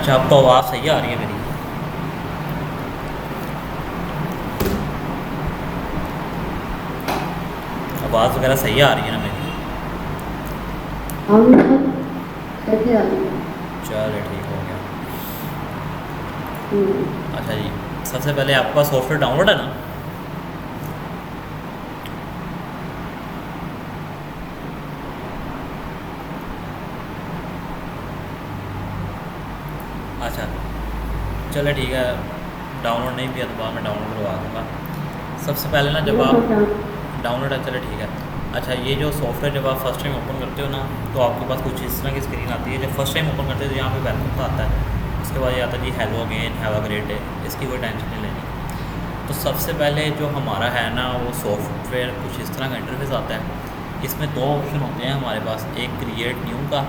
अच्छा, अब तो आवाज़ सही आ रही है मेरी? आवाज़ वगैरह सही आ रही है ना मेरी? हाँ मतलब कैसे आ रही है? चलो ठीक हो गया। हम्म। अच्छा जी, सबसे पहले आपका सॉफ्टवेयर डाउनलोड है ना? अच्छा, चलो ठीक है। डाउनलोड नहीं किया तो बाद में डाउनलोड करवा दूँगा। सबसे पहले ना जब मेरा आप तो डाउन। डाउनलोड है, चलो ठीक है। अच्छा, ये जो सॉफ्टवेयर जब आप फर्स्ट टाइम ओपन करते हो ना, तो आपके पास कुछ इस तरह की स्क्रीन आती है। जब फर्स्ट टाइम ओपन करते हो तो यहाँ पे वेलकम का आता है। उसके बाद ये आता है जी hello again, have a great day. इसकी कोई टेंशन नहीं लेनी। तो सबसे पहले जो हमारा है ना, वो सॉफ्टवेयर कुछ इस तरह का इंटरफेस आता है। इसमें दो ऑप्शन होते हैं हमारे पास, एक क्रिएट न्यू का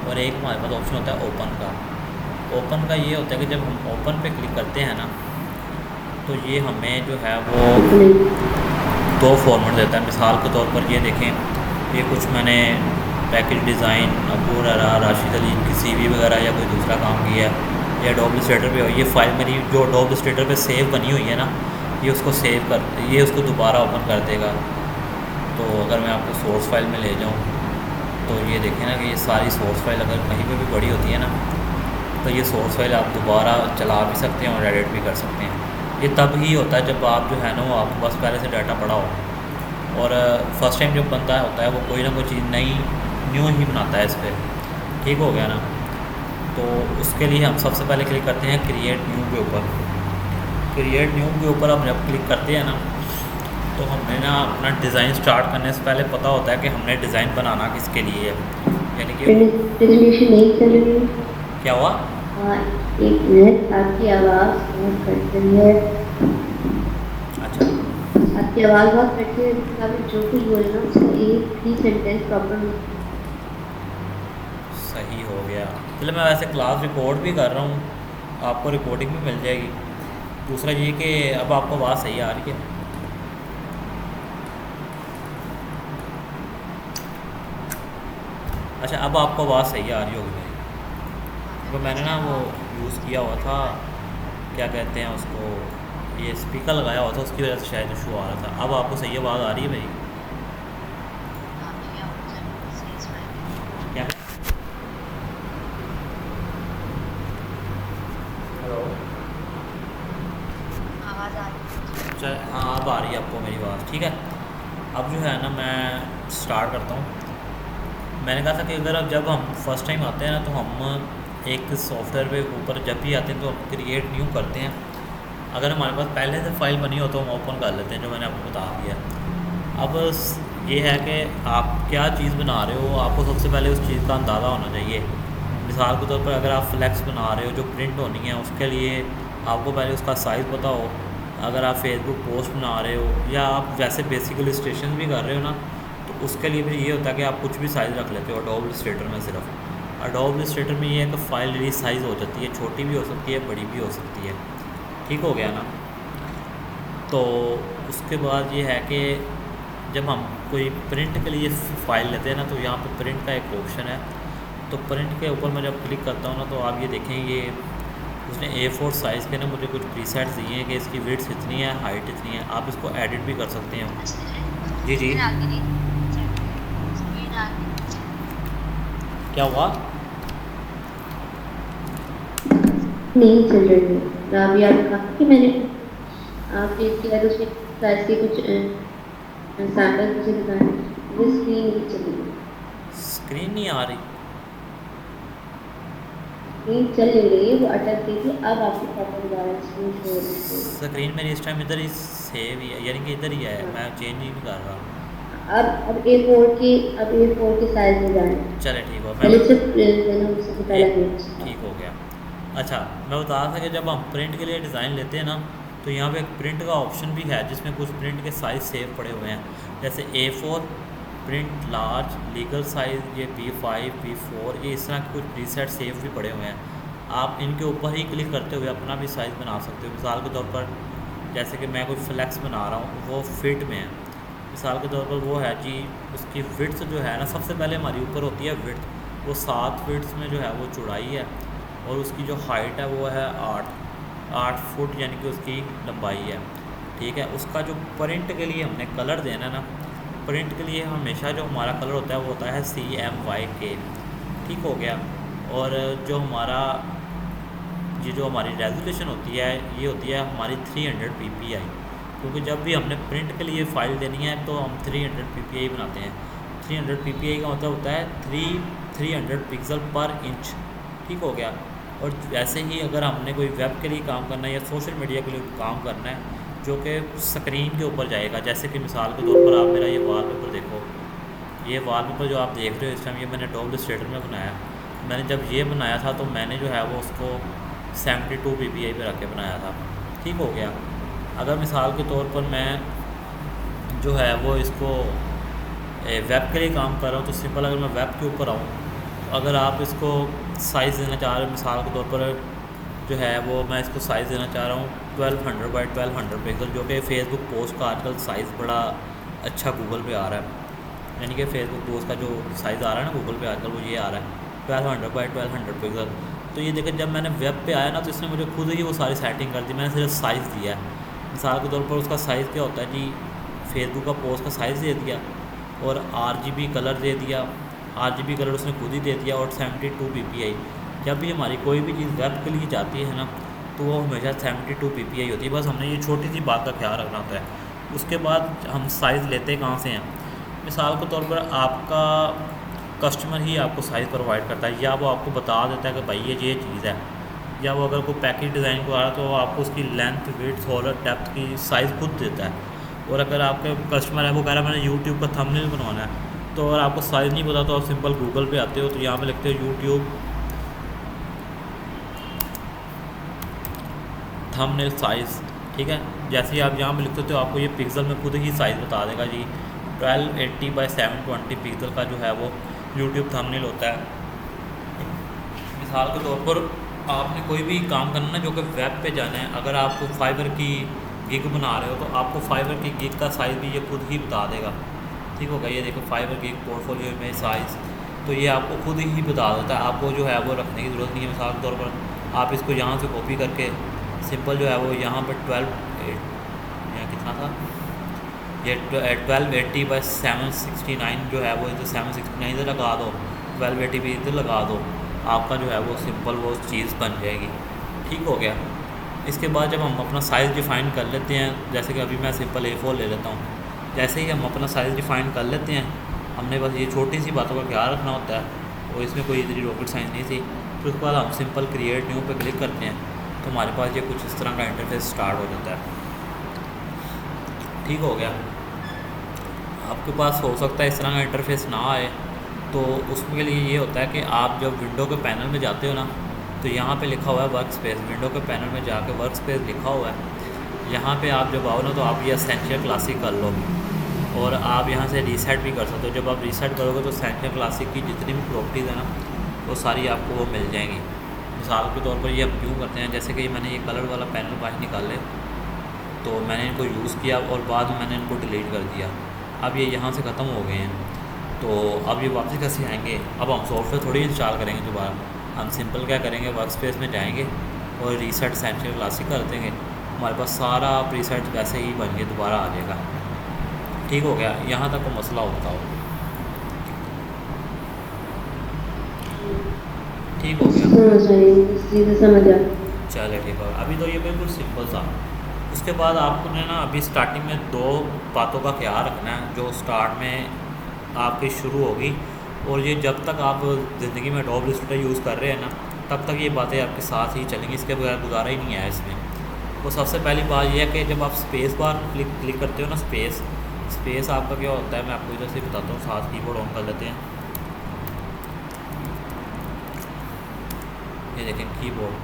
और एक हमारे पास ऑप्शन होता है ओपन का। ओपन का ये होता है कि जब हम ओपन पे क्लिक करते हैं ना, तो ये हमें जो है वो इतने। दो फॉर्मेट देता है। मिसाल के तौर पर ये देखें, ये कुछ मैंने पैकेज डिज़ाइन अबू ररा राशिद अली की सीवी वगैरह या कोई दूसरा काम किया है, या डॉब स्टेटर पे हो, ये फाइल मेरी जो डॉब स्टेटर पे सेव बनी हुई है ना, ये उसको सेव कर, ये उसको दोबारा ओपन कर देगा। तो अगर मैं आपको सोर्स फाइल में ले जाऊँ, तो ये देखें ना कि ये सारी सोर्स फाइल अगर कहीं पे भी बड़ी होती है ना, तो ये सोर्स फाइल आप दोबारा चला भी सकते हैं और एडिट भी कर सकते हैं। ये तब ही होता है जब आप जो है ना, वो आपके पास पहले से डाटा पड़ा हो। और फर्स्ट टाइम जब बनता होता है वो कोई ना कोई चीज़ नई न्यू ही बनाता है इस पर। ठीक हो गया ना? तो उसके लिए हम सबसे पहले क्लिक करते हैं क्रिएट न्यू के ऊपर। क्रिएट न्यू के ऊपर हम जब क्लिक करते हैं ना, तो हमें ना अपना डिज़ाइन स्टार्ट करने से पहले पता होता है कि हमने डिज़ाइन बनाना किसके लिए है। यानी कि प्रेजेंटेशन नहीं चल रही है। क्या हुआ? हाँ, एक मिनट, आपकी आवाज़ बहुत कट रही है। अच्छा, आपकी आवाज़ बहुत कट रही है। आप जो कुछ बोल रहे हो उसका एक ही सेंटेंस प्रॉपर। सही हो गया। चलो, मैं वैसे क्लास रिकॉर्ड भी कर रहा हूँ, आपको रिकॉर्डिंग भी मिल जाएगी। दूसरा ये कि अब आपको आवाज़ सही आ रही है। अच्छा, अब आपको आवाज़ सही आ रही होगी मेरी। तो मैंने ना वो यूज़ किया हुआ था, क्या कहते हैं उसको, ये स्पीकर लगाया हुआ था, उसकी वजह से शायद इशू आ रहा था। अब आपको सही आवाज़ आ रही है मेरी? क्या? हेलो? अच्छा, हाँ, अब आ रही है आपको मेरी आवाज़? ठीक है। अब जो है ना, मैं स्टार्ट करता हूँ। मैंने कहा था कि अगर अब जब हम फर्स्ट टाइम आते हैं ना, तो हम एक सॉफ्टवेयर पे ऊपर जब भी आते हैं तो हम क्रिएट न्यू करते हैं। अगर हमारे पास पहले से फाइल बनी हो तो हम ओपन कर लेते हैं, जो मैंने आपको बता दिया। अब ये है कि आप क्या चीज़ बना रहे हो, आपको सबसे पहले उस चीज़ का अंदाज़ा होना चाहिए। मिसाल के तौर पर अगर आप फ्लैक्स बना रहे हो जो प्रिंट होनी है, उसके लिए आपको पहले उसका साइज़ पता हो। अगर आप फेसबुक पोस्ट बना रहे हो या आप वैसे बेसिकली स्टेशन भी कर रहे हो ना, तो उसके लिए भी ये होता है कि आप कुछ भी साइज़ रख लेते हो अडोब इलस्ट्रेटर में। सिर्फ अडोब इलस्ट्रेटर में ये है कि फ़ाइल रिलीज साइज़ हो जाती है, छोटी भी हो सकती है, बड़ी भी हो सकती है। ठीक हो गया ना? तो उसके बाद ये है कि जब हम कोई प्रिंट के लिए फ़ाइल लेते हैं ना, तो यहाँ पे प्रिंट का एक ऑप्शन है। तो प्रिंट के ऊपर मैं जब क्लिक करता हूँ ना, तो आप ये देखें, ये उसने A4 साइज़ के ना मुझे कुछ प्रीसेट्स दिए हैं कि इसकी विड्थ इतनी है, हाइट इतनी है। आप इसको एडिट भी कर सकते हैं। जी जी। क्या हुआ? नहीं चल रही है। मैं अभी आपको कहा कि मैंने आप इसके बाद उसमें ऐसे कुछ सैम्पल मुझे दिखाए। वो स्क्रीन नहीं चल रही है। स्क्रीन नहीं आ रही? स्क्रीन चल नहीं रही है, वो अटक गई थी। अब आपके पापा दोबारा स्क्रीन शो हो रही है। स्क्रीन मेरी इस टाइम इधर ही सेव ही है, यानी कि इधर ही है, हाँ। मैं चेंज ही नहीं कर रहा। अब A4 के साइज में जाए। चले ठीक हो, मैं पहले से मैंने उससे ए पहले नहीं था। ठीक हो गया। अच्छा, मैं बता रहा था कि जब हम प्रिंट के लिए डिज़ाइन लेते हैं ना, तो यहाँ पे एक प्रिंट का ऑप्शन भी है जिसमें कुछ प्रिंट के साइज़ सेव पड़े हुए हैं। जैसे A4, print large, legal size, ये P5, P4, ये इस तरह के कुछ प्रीसेट सेव भी पड़े हुए हैं। आप इनके ऊपर ही क्लिक करते हुए अपना भी साइज़ बना सकते हो। मिसाल के तौर पर जैसे कि मैं कोई फ्लैक्स बना रहा हूँ, वो फिट में है। मिसाल के तौर पर वो है जी, उसकी विड्थ जो है ना, सबसे पहले हमारी ऊपर होती है विड्थ। वो 7 फीट्स में जो है वो चौड़ाई है, और उसकी जो हाइट है वो है 8 फुट, यानी कि उसकी लंबाई है। ठीक है, उसका जो प्रिंट के लिए हमने कलर देना है ना, प्रिंट के लिए हमेशा जो हमारा कलर होता है वो होता है CMYK। ठीक हो गया। और जो हमारा ये जो हमारी रेजोल्यूशन होती है ये होती है हमारी 300 ppi, क्योंकि जब भी हमने प्रिंट के लिए फ़ाइल देनी है तो हम 300 ppi बनाते हैं। 300 ppi का मतलब होता है 300 पिक्सल पर इंच। ठीक हो गया। और वैसे ही अगर हमने कोई वेब के लिए काम करना है या सोशल मीडिया के लिए काम करना है जो कि स्क्रीन के ऊपर जाएगा, जैसे कि मिसाल के तौर पर आप मेरा ये वॉलपेपर देखो, ये वॉलपेपर जो आप देख रहे हो इस टाइम, ये मैंने एडोब इलस्ट्रेटर में बनाया। मैंने जब ये बनाया था तो मैंने जो है वो उसको 72 ppi पे रख के बनाया था। ठीक हो गया। अगर मिसाल के तौर पर मैं जो है वो इसको वेब के लिए काम कर रहा हूँ तो सिंपल, अगर मैं वेब के ऊपर आऊँ, अगर आप इसको साइज़ देना चाह रहे हो, मिसाल के तौर पर जो है वो मैं इसको साइज़ देना चाह रहा हूँ 1200 बाई 1200 पिक्सल, जो कि फ़ेसबुक पोस्ट का आजकल साइज़ बड़ा अच्छा गूगल पे आ रहा है। यानी कि फ़ेसबुक पोस्ट का जो साइज़ आ रहा है ना गूगल पे आजकल, वो ये आ रहा है 1200 बाई 1200 पिक्सल। तो ये देखें, जब मैंने वेब पे आया ना तो इसने मुझे खुद ही वो सारी सेटिंग कर दी। मैंने सिर्फ साइज़ दिया है। मिसाल के तौर पर उसका साइज़ क्या होता है जी, फेसबुक का पोस्ट का साइज़ दे दिया और RGB कलर दे दिया। RGB कलर उसने खुद ही दे दिया और 72 ppi। जब भी हमारी कोई भी चीज़ वेब के लिए जाती है ना तो वो हमेशा 72 ppi होती है। बस हमने ये छोटी सी बात का ख्याल रखना होता है। उसके बाद हम साइज़ लेते कहाँ से हैं? मिसाल के तौर पर आपका कस्टमर ही आपको साइज़ प्रोवाइड करता है, या वो आपको बता देता है कि भाई ये चीज़ है, या वो अगर कोई पैकेज डिज़ाइन को आ रहा है तो वो आपको उसकी लेंथ, विड्थ और डेप्थ की साइज़ खुद देता है। और अगर आपके कस्टमर है वो कह रहा है मैंने यूट्यूब का थंबनेल बनवाना है, तो अगर आपको साइज़ नहीं पता तो आप सिंपल गूगल पे आते हो तो यहाँ पे लिखते हो यूट्यूब थंबनेल साइज़। ठीक है, जैसे ही आप यहाँ पे लिखते हो तो आपको ये पिक्सल में खुद ही साइज़ बता देगा जी। 1280 बाई 720 पिक्सल का जो है वो यूट्यूब थंबनेल होता है। मिसाल के तौर पर आपने कोई भी काम करना है जो कि वेब पे जाना है, अगर आप फाइबर की गिग बना रहे हो तो आपको फाइबर की गिग का साइज़ भी ये खुद ही बता देगा। ठीक होगा, ये देखो फाइबर गिग पोर्टफोलियो में साइज़, तो ये आपको खुद ही बता देता है। आपको जो है वो रखने की ज़रूरत नहीं है। मिसाल के तौर पर आप इसको यहाँ से कॉपी करके सिंपल जो है वो यहाँ पर 12 कितना था ये 1280 बाई 769 जो है वो इधर 769 इधर लगा दो, 1280 भी इधर लगा दो, आपका जो है वो सिंपल वो चीज़ बन जाएगी। ठीक हो गया। इसके बाद जब हम अपना साइज़ डिफ़ाइन कर लेते हैं, जैसे कि अभी मैं सिंपल A4 ले लेता हूँ, जैसे ही हम अपना साइज़ डिफ़ाइन कर लेते हैं, हमने बस ये छोटी सी बातों का ख्याल रखना होता है और इसमें कोई इतनी रॉकेट साइंस नहीं थी। फिर उसके बाद हम सिंपल क्रिएट न्यू पे क्लिक करते हैं तो हमारे पास ये कुछ इस तरह का इंटरफेस स्टार्ट हो जाता है। ठीक हो गया। आपके पास हो सकता है इस तरह का इंटरफेस ना आए, तो उसके लिए ये होता है कि आप जब विंडो के पैनल में जाते हो ना तो यहाँ पे लिखा हुआ है वर्क स्पेस। विंडो के पैनल में जाके वर्क स्पेस लिखा हुआ है, यहाँ पे आप जब आओ ना तो आप ये एसेंशियल क्लासिक कर लो और आप यहाँ से रीसेट भी कर सकते हो। जब आप रीसेट करोगे तो एसेंशियल क्लासिक की जितनी भी प्रॉपर्टीज़ है ना वो सारी आपको वो मिल जाएंगी। मिसाल के तौर पर ये हम क्यों करते हैं, जैसे कि मैंने ये कलर वाला पैनल बाहर निकाले तो मैंने इनको यूज़ किया और बाद में मैंने इनको डिलीट कर दिया। अब ये यहाँ से ख़त्म हो गए हैं, तो अब ये वापस कैसे आएंगे? अब हम सॉफ्टवेयर थोड़ी इंस्टॉल करेंगे दोबारा, हम सिंपल क्या करेंगे, वर्क स्पेस में जाएंगे और रीसेट एसेंशियल क्लासिक कर देंगे, हमारे पास सारा प्रीसेट वैसे ही बन के दोबारा आ जाएगा। ठीक हो गया, यहाँ तक को मसला होता हो। ठीक हो गया, समझ आ। चले ठीक है। अभी तो ये बिल्कुल सिंपल था। उसके बाद आपको ना अभी स्टार्टिंग में दो बातों का ख्याल रखना है जो स्टार्ट में आपकी शुरू होगी, और ये जब तक आप ज़िंदगी में एडोब इलस्ट्रेटर यूज़ कर रहे हैं ना तब तक ये बातें आपके साथ ही चलेंगी, इसके बगैर गुजारा ही नहीं है इसमें। तो सबसे पहली बात यह है कि जब आप स्पेस बार क्लिक करते हो ना, स्पेस आपका क्या होता है मैं आपको इधर से बताता हूँ, साथ कीबोर्ड ऑन कर लेते हैं। ये देखें कीबोर्ड,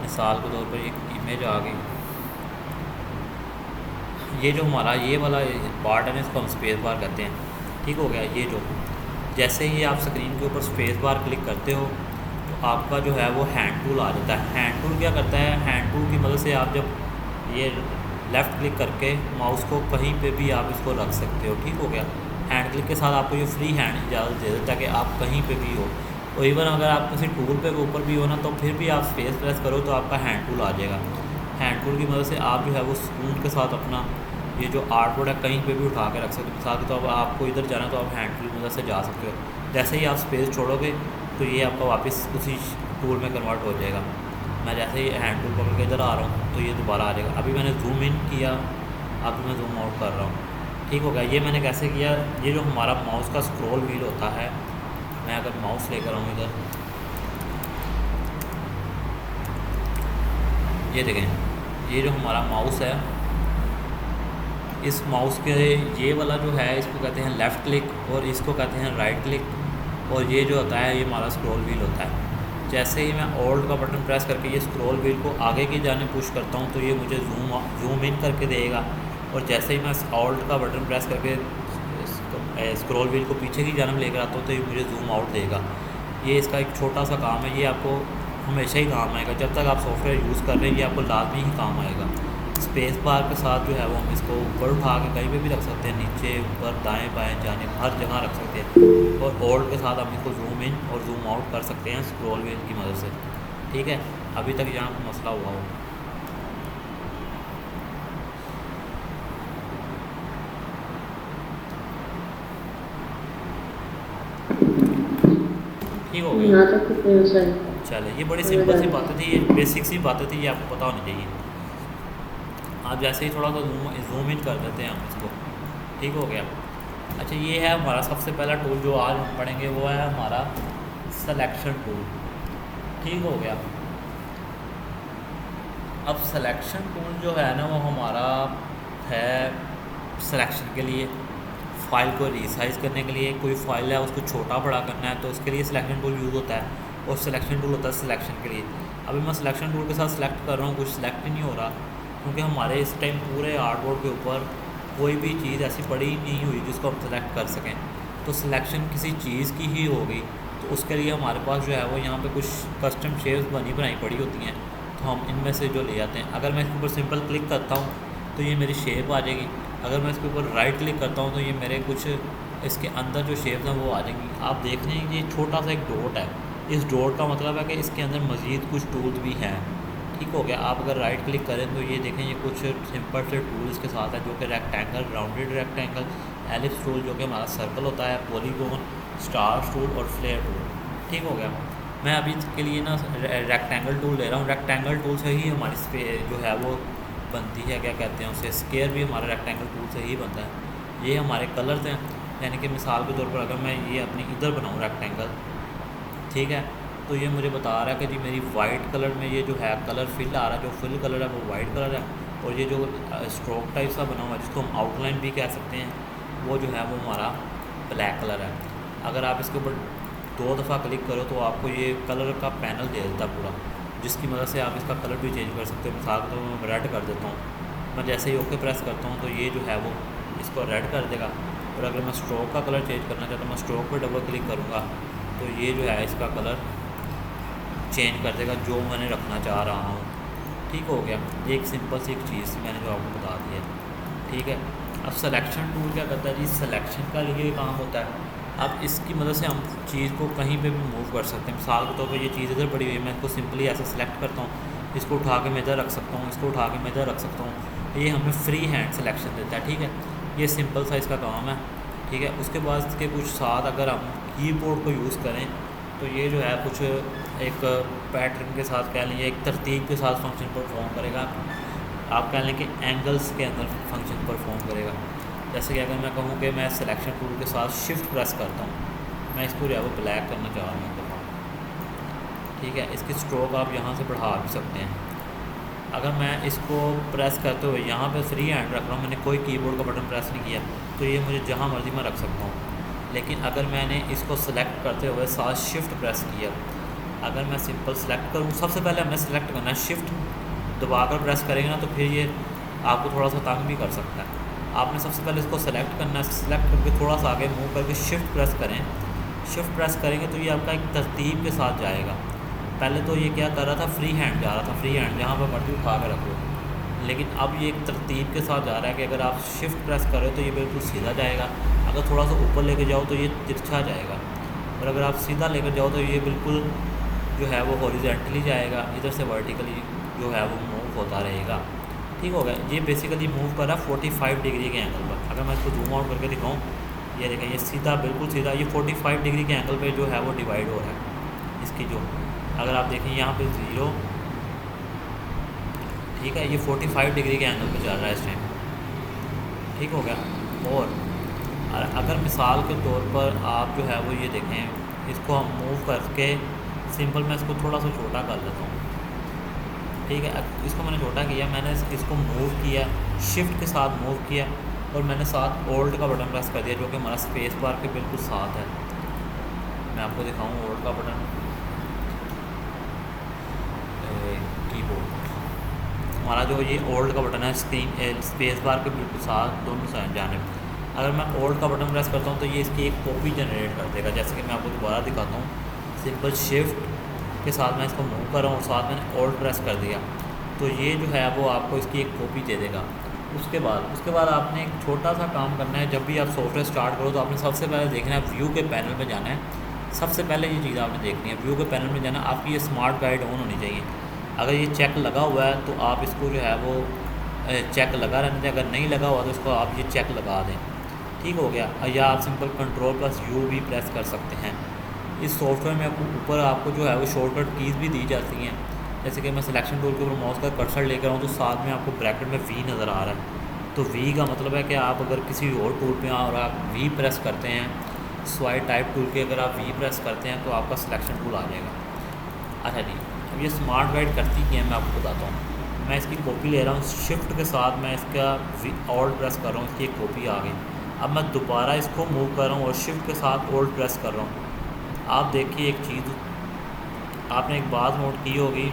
मिसाल के तौर पर एक इमेज आ गई, ये जो हमारा ये वाला पार्ट है ना इसको हम स्पेस बार कहते हैं। ठीक हो गया। ये जो जैसे ही आप स्क्रीन के ऊपर स्पेस बार क्लिक करते हो तो आपका जो है वो हैंड टूल आ जाता है। हैंड टूल क्या करता है, हैंड टूल की मदद से आप जब ये लेफ़्ट क्लिक करके माउस को कहीं पे भी आप इसको रख सकते हो। ठीक हो गया। हैंड क्लिक के साथ आपको ये फ्री हैंड इजाज़त दे देता है कि आप कहीं पे भी हो, और इवन अगर आप किसी टूल पे ऊपर भी हो ना तो फिर भी आप स्पेस प्रेस करो तो आपका हैंड टूल आ जाएगा। हैंड टूल की मदद से आप जो है वो सुकून के साथ अपना ये जो आर्टवर्ड है कहीं पे भी उठा के रख सकते हो। मिसाल के तो अब आपको इधर जाना तो आप हैंड टूल की मदद से जा सकते हो। जैसे ही आप स्पेस छोड़ोगे तो ये आपका वापस उसी टूल में कन्वर्ट हो जाएगा। मैं जैसे ही हैंड टूल पकड़ के इधर आ रहा हूँ तो ये दोबारा आ जाएगा। अभी मैंने जूम इन किया, अभी मैं जूम आउट कर रहा हूँ। ठीक हो गया। ये मैंने कैसे किया, ये जो हमारा माउस का स्क्रॉल व्हील होता है, मैं अगर माउस लेकर आऊँ इधर, ये देखें, ये जो हमारा माउस है, इस माउस के ये वाला जो है इसको कहते हैं लेफ़्ट क्लिक और इसको कहते हैं राइट क्लिक, और ये जो होता है ये हमारा स्क्रॉल व्हील होता है। जैसे ही मैं ऑल्ट का बटन प्रेस करके ये स्क्रॉल व्हील को आगे की जाने पुश करता हूँ तो ये मुझे जूम इन करके देगा, और जैसे ही मैं ऑल्ट का बटन प्रेस करके स्क्रॉल व्हील को पीछे की जानब लेकर आता हूँ तो ये मुझे जूम आउट देगा। ये इसका एक छोटा सा काम है, ये आपको हमेशा ही काम आएगा। जब तक आप सॉफ्टवेयर यूज़ कर रहे हैं ये आपको लाजमी ही काम आएगा। स्पेस बार के साथ जो है वो हम इसको ऊपर उठा के कहीं पे भी रख सकते हैं, नीचे ऊपर दाएं बाएं जाने हर जगह रख सकते हैं, और होल्ड के साथ हम इसको जूम इन और जूम आउट कर सकते हैं स्क्रॉल व्हील की मदद से। ठीक है, अभी तक यहाँ पर मसला हुआ हो। ठीक हो गया। यहाँ तक तो कोई मसला नहीं। चले, ये बड़ी सिंपल सी बातें थी, ये बेसिक सी बातें थी, ये आपको पता होनी चाहिए। आप जैसे ही थोड़ा सा जूम इन कर देते हैं हम इसको। ठीक हो गया। अच्छा, ये है हमारा सबसे पहला टूल जो आज हम पढ़ेंगे, वो है हमारा सिलेक्शन टूल। ठीक हो गया। अब सिलेक्शन टूल जो है ना वो हमारा है सिलेक्शन के लिए, फ़ाइल को रीसाइज़ करने के लिए। कोई फ़ाइल है उसको छोटा बड़ा करना है तो उसके लिए सिलेक्शन टूल यूज़ होता है, और सिलेक्शन टूल होता है सिलेक्शन के लिए। अभी मैं सिलेक्शन टूल के साथ सिलेक्ट कर रहा हूँ, कुछ सिलेक्ट ही नहीं हो रहा, क्योंकि हमारे इस टाइम पूरे आर्टबोर्ड के ऊपर कोई भी चीज़ ऐसी पड़ी ही नहीं हुई जिसको हम सिलेक्ट कर सकें। तो सिलेक्शन किसी चीज़ की ही होगी, तो उसके लिए हमारे पास जो है वो यहाँ पे कुछ कस्टम शेप्स बनी बनाई पड़ी होती हैं, तो हम इनमें से जो ले आते हैं। अगर मैं इसके ऊपर सिंपल क्लिक करता हूँ तो ये मेरी शेप आ जाएगी। अगर मैं इसके ऊपर राइट क्लिक करता हूँ तो ये मेरे कुछ इसके अंदर जो शेप्स हैं वो आ जाएंगी। आप देख रहे हैं ये छोटा सा एक डॉट है, इस डॉट का मतलब है कि इसके अंदर मज़ीद कुछ टूल्स भी हैं। ठीक हो गया। आप अगर राइट क्लिक करें तो ये देखें, ये कुछ सिंपल से टूल इसके साथ है, जो कि rectangle, rounded rectangle, ellipse tool जो कि हमारा सर्कल होता है, पॉलीगॉन, स्टार टूल और फ्लेयर टूल। ठीक हो गया। मैं अभी इसके लिए ना रेक्टेंगल टूल ले रहा हूँ। रेक्टेंगल टूल से ही हमारी जो है वो बनती है, क्या कहते हैं उसे, स्केयर भी हमारा रेक्टेंगल टूल से ही बनता है। ये हमारे कलर्स हैं, यानी कि मिसाल के तौर पर अगर मैं ये अपनी इधर बनाऊँ रेक्टेंगल, ठीक है, तो ये मुझे बता रहा है कि जी मेरी वाइट कलर में ये जो है कलर फिल आ रहा है, जो फिल कलर है वो वाइट कलर है, और ये जो स्ट्रोक टाइप सा बना हुआ है जिसको हम आउटलाइन भी कह सकते हैं, वो जो है वो हमारा ब्लैक कलर है। अगर आप इसके ऊपर 2 दफ़ा क्लिक करो तो आपको ये कलर का पैनल दे देता है पूरा, जिसकी मदद से आप इसका कलर भी चेंज कर सकते हो। मिसाल तो मैं रेड कर देता हूँ, मैं जैसे ही ओके प्रेस करता हूँ तो ये जो है वो इसको रेड कर देगा। और अगर मैं स्ट्रोक का कलर चेंज करना चाहता हूँ, मैं स्ट्रोक पर डबल क्लिक करूँगा तो ये जो है इसका कलर चेंज कर देगा जो मैंने रखना चाह रहा हूँ। ठीक हो गया। ये एक सिंपल सी एक चीज़ मैंने जो आपको बता दी है। ठीक है। अब सिलेक्शन टूल क्या करता है जी, सिलेक्शन का लिए काम होता है। अब इसकी मदद से हम चीज़ को कहीं पे भी मूव कर सकते हैं। मिसाल के तौर पर ये चीज़ इधर पड़ी हुई है, मैं इसको सिंपली ऐसे सिलेक्ट करता हूँ, इसको उठा के मैं इधर रख सकता हूँ, इसको उठा के मैं इधर रख सकता हूँ। ये हमें फ्री हैंड सिलेक्शन देता है। ठीक है, ये सिंपल सा इसका काम है। ठीक है। उसके बाद इसके कुछ साथ अगर हम कीबोर्ड को यूज़ करें तो ये जो है कुछ एक पैटर्न के साथ कह लें, एक तरतीब के साथ फंक्शन परफॉर्म करेगा। आप कह लें कि एंगल्स के अंदर फंक्शन परफॉर्म करेगा। जैसे कि अगर मैं कहूँ कि मैं सिलेक्शन टूल के साथ शिफ्ट प्रेस करता हूँ, मैं इसको जो है वो ब्लैक करना चाह रहा हूँ दफ़ा। ठीक है। इसकी स्ट्रोक आप यहाँ से बढ़ा भी सकते हैं। अगर मैं इसको प्रेस करते हुए यहाँ पे फ्री हैंड रख रहा हूँ, मैंने कोई कीबोर्ड का बटन प्रेस नहीं किया, तो ये मुझे जहाँ मर्ज़ी मैं रख सकता हूँ। लेकिन अगर मैंने इसको सिलेक्ट करते हुए साथ शिफ्ट प्रेस किया, अगर मैं सिंपल सेलेक्ट करूँ, सबसे पहले हमने सेलेक्ट करना है, शिफ्ट दबाकर प्रेस करेंगे ना तो फिर ये आपको थोड़ा सा तंग भी कर सकता है। आपने सबसे पहले इसको सेलेक्ट करना है, सेलेक्ट करके थोड़ा सा आगे मूव करके शिफ्ट प्रेस करें। शिफ्ट प्रेस करेंगे तो ये आपका एक तरतीब के साथ जाएगा। पहले तो ये क्या कर रहा था, फ्री हैंड जा रहा था, फ्री हैंड जहाँ पर मर्जी उठा कर रख लो। लेकिन अब ये एक तरतीब के साथ जा रहा है कि अगर आप शिफ्ट प्रेस करें तो ये बिल्कुल सीधा जाएगा, अगर थोड़ा सा ऊपर लेके जाओ तो ये तिरछा जाएगा। और अगर आप सीधा लेकर जाओ तो ये बिल्कुल जो है वो हॉरिजॉन्टली जाएगा, इधर से वर्टिकली जो है वो मूव होता रहेगा। ठीक हो गया। ये बेसिकली मूव कर रहा है 45 डिग्री के एंगल पर। अगर मैं इसको जूम आउट करके दिखाऊँ, ये देखें ये सीधा बिल्कुल सीधा ये 45 डिग्री के एंगल पे जो है वो डिवाइड हो रहा है इसकी जो, अगर आप देखें यहाँ पे 0, ठीक है, ये 45 डिग्री के एंगल पे चल रहा है इस टाइम। ठीक हो गया। और अगर मिसाल के तौर पर आप जो है वो ये देखें, इसको हम मूव करके सिंपल मैं इसको थोड़ा सा छोटा कर लेता हूँ। ठीक है, इसको मैंने छोटा किया, मैंने इसको मूव किया, शिफ्ट के साथ मूव किया और मैंने साथ ओल्ड का बटन प्रेस कर दिया जो कि हमारा स्पेस बार के बिल्कुल साथ है। मैं आपको दिखाऊँ ओल्ड का बटन, कीबोर्ड हमारा जो ये ओल्ड का बटन है स्क्रीन स्पेस बार के बिल्कुल साथ दोनों जानिब। अगर मैं ओल्ड का बटन प्रेस करता हूँ तो ये इसकी एक कॉपी जनरेट कर देगा। जैसे कि मैं आपको दोबारा दिखाता हूँ, सिंपल शिफ्ट के साथ मैं इसको मूव कर रहा हूँ और साथ मैंने ओल्ड प्रेस कर दिया तो ये जो है वो आपको इसकी एक कॉपी दे देगा। उसके बाद आपने एक छोटा सा काम करना है। जब भी आप सॉफ्टवेयर स्टार्ट करो तो आपने सबसे पहले देखना है व्यू के पैनल में जाना है। सबसे पहले ये चीज़ आपने देखनी है, व्यू के पैनल में जाना, आपकी ये स्मार्ट गाइड ऑन होनी चाहिए। अगर ये चेक लगा हुआ है तो आप इसको जो है वो चेक लगा रहने दें, अगर नहीं लगा हुआ तो इसको आप ये चेक लगा दें। ठीक हो गया। या आप सिंपल Ctrl+U भी प्रेस कर सकते हैं। इस सॉफ्टवेयर में आपको ऊपर आपको जो है वो शॉर्टकट कीज़ भी दी जाती हैं। जैसे कि मैं सिलेक्शन टूल के ऊपर माउस का कर्सर लेकर आऊँ तो साथ में आपको ब्रैकेट में V नज़र आ रहा है। तो V का मतलब है कि आप अगर किसी और टूल पे और आप V प्रेस करते हैं, स्वाइप टाइप टूल के अगर आप V प्रेस करते हैं तो आपका सिलेक्शन टूल आ जाएगा। अच्छा जी, अब ये स्मार्ट गाइड करती क्या है मैं आपको बताता हूँ। मैं इसकी कॉपी ले रहा हूँ, शिफ्ट के साथ मैं इसका ऑल्ट प्रेस कर रहा हूँ, इसकी एक कॉपी आ गई। अब मैं दोबारा इसको मूव कर रहा हूँ और शिफ्ट के साथ ऑल्ट प्रेस कर रहा हूँ। आप देखिए एक चीज़, आपने एक बात नोट की होगी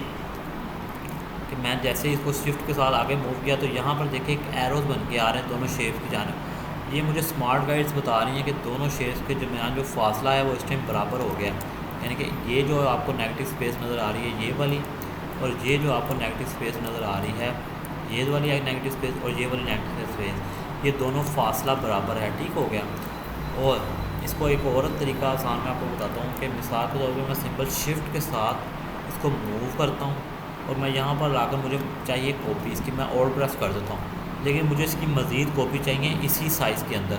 कि मैं जैसे ही इसको शिफ्ट के साथ आगे मूव किया तो यहाँ पर देखिए एक एरोज़ बन के आ रहे हैं दोनों शेप्स की जानिब। ये मुझे स्मार्ट गाइड्स बता रही हैं कि दोनों शेप्स के दरमियान जो फासला है वो इस टाइम बराबर हो गया है। यानी कि ये जो आपको नेगेटिव स्पेस नज़र आ रही है ये वाली, और ये जो आपको नेगेटिव स्पेस नज़र आ रही है ये वाली नेगेटिव स्पेस और ये वाली नेगेटिव स्पेस, ये दोनों फासला बराबर है। ठीक हो गया। और इसको एक और तरीका आसान मैं आपको बताता हूँ कि मिसाल के तौर पर मैं सिंपल शिफ्ट के साथ इसको मूव करता हूँ और मैं यहाँ पर लाकर मुझे चाहिए कॉपी इसकी, मैं ऑल्ट प्रेस कर देता हूँ, लेकिन मुझे इसकी मज़ीद कॉपी चाहिए इसी साइज़ के अंदर,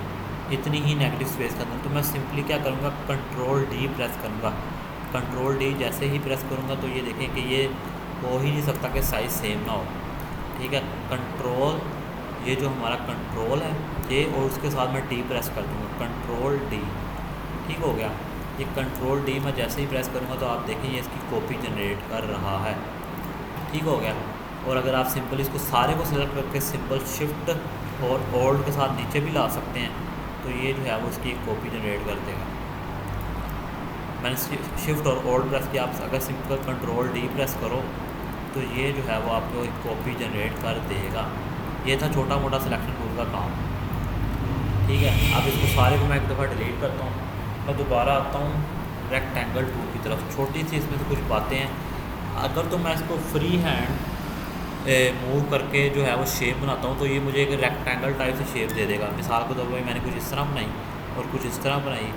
इतनी ही नेगेटिव स्पेस के अंदर। तो मैं सिंपली क्या करूँगा, Ctrl+D प्रेस करूँगा। Ctrl+D जैसे ही प्रेस करूँगा तो ये देखें कि ये हो ही नहीं सकता कि साइज़ सेम ना हो। ठीक है, कंट्रोल, ये जो हमारा कंट्रोल है ये, और उसके साथ मैं D प्रेस कर दूँगा, Ctrl+D। ठीक हो गया। ये Ctrl+D मैं जैसे ही प्रेस करूँगा तो आप देखें ये इसकी कॉपी जनरेट कर रहा है। ठीक हो गया। और अगर आप सिंपल इसको सारे को सिलेक्ट करके सिंपल शिफ्ट और ऑल्ट के साथ नीचे भी ला सकते हैं तो ये जो है वो उसकी एक कॉपी जनरेट कर देगा। मैंने शिफ्ट और ऑल्ट प्रेस किया, आप अगर सिंपल Ctrl+D प्रेस करो तो ये जो है वो आपको एक कॉपी जनरेट कर देगा। ये था छोटा मोटा सिलेक्शन टूल का काम। ठीक है, अब इसको सारे को मैं एक दफ़ा डिलीट करता हूँ, मैं दोबारा आता हूँ रेक्टेंगल टूल की तरफ। छोटी सी इसमें से कुछ बातें हैं। अगर तो मैं इसको फ्री हैंड मूव करके जो है वो शेप बनाता हूँ तो ये मुझे एक रेक्टेंगल टाइप से शेप दे देगा। मिसाल के तौर पर मैंने कुछ इस तरह बनाई और कुछ इस तरह बनाई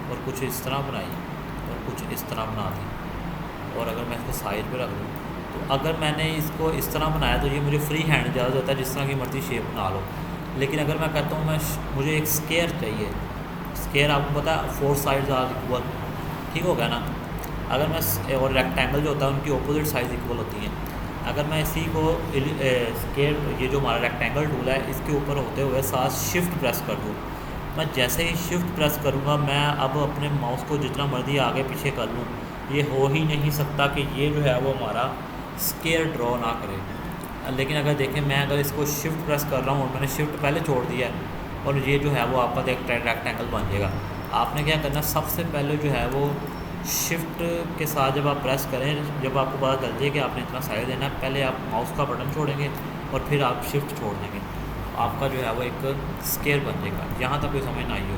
और कुछ इस तरह बनाई और कुछ इस तरह बना दी। और अगर मैं इसको साइड पे रख दूँ तो अगर मैंने इसको इस तरह बनाया तो ये मुझे फ्री हैंड इजाज़त देता है जिस तरह की मर्ज़ी शेप बना लो। लेकिन अगर मैं कहता हूँ मुझे एक स्केयर चाहिए, स्केयर आपको पता है 4 साइड्स आर इक्वल। ठीक हो गया ना। अगर मैं और रेक्टेंगल जो होता है उनकी अपोजिट साइज़ इक्वल होती हैं। अगर मैं इसी को स्केयर, ये जो हमारा रेक्टेंगल टूल है इसके ऊपर होते हुए साथ शिफ्ट प्रेस कर दूँ, मैं जैसे ही शिफ्ट प्रेस करूँगा मैं अब अपने माउस को जितना मर्ज़ी आगे पीछे कर लूँ ये हो ही नहीं सकता कि ये जो है वो हमारा स्केयर ड्रॉ ना करे। लेकिन अगर देखें मैं अगर इसको शिफ्ट प्रेस कर रहा हूँ और मैंने शिफ्ट पहले छोड़ दिया है और ये जो है वो आपका एक रेक्टेंगल बन जाएगा। आपने क्या करना, सबसे पहले जो है वो शिफ्ट के साथ जब आप प्रेस करें, जब आपको पता चल जाए कि आपने इतना साइज देना है, पहले आप माउस का बटन छोड़ेंगे और फिर आप शिफ्ट छोड़ देंगे, आपका जो है वो एक स्केयर बन जाएगा। यहाँ तक कोई समझ ना आई हो।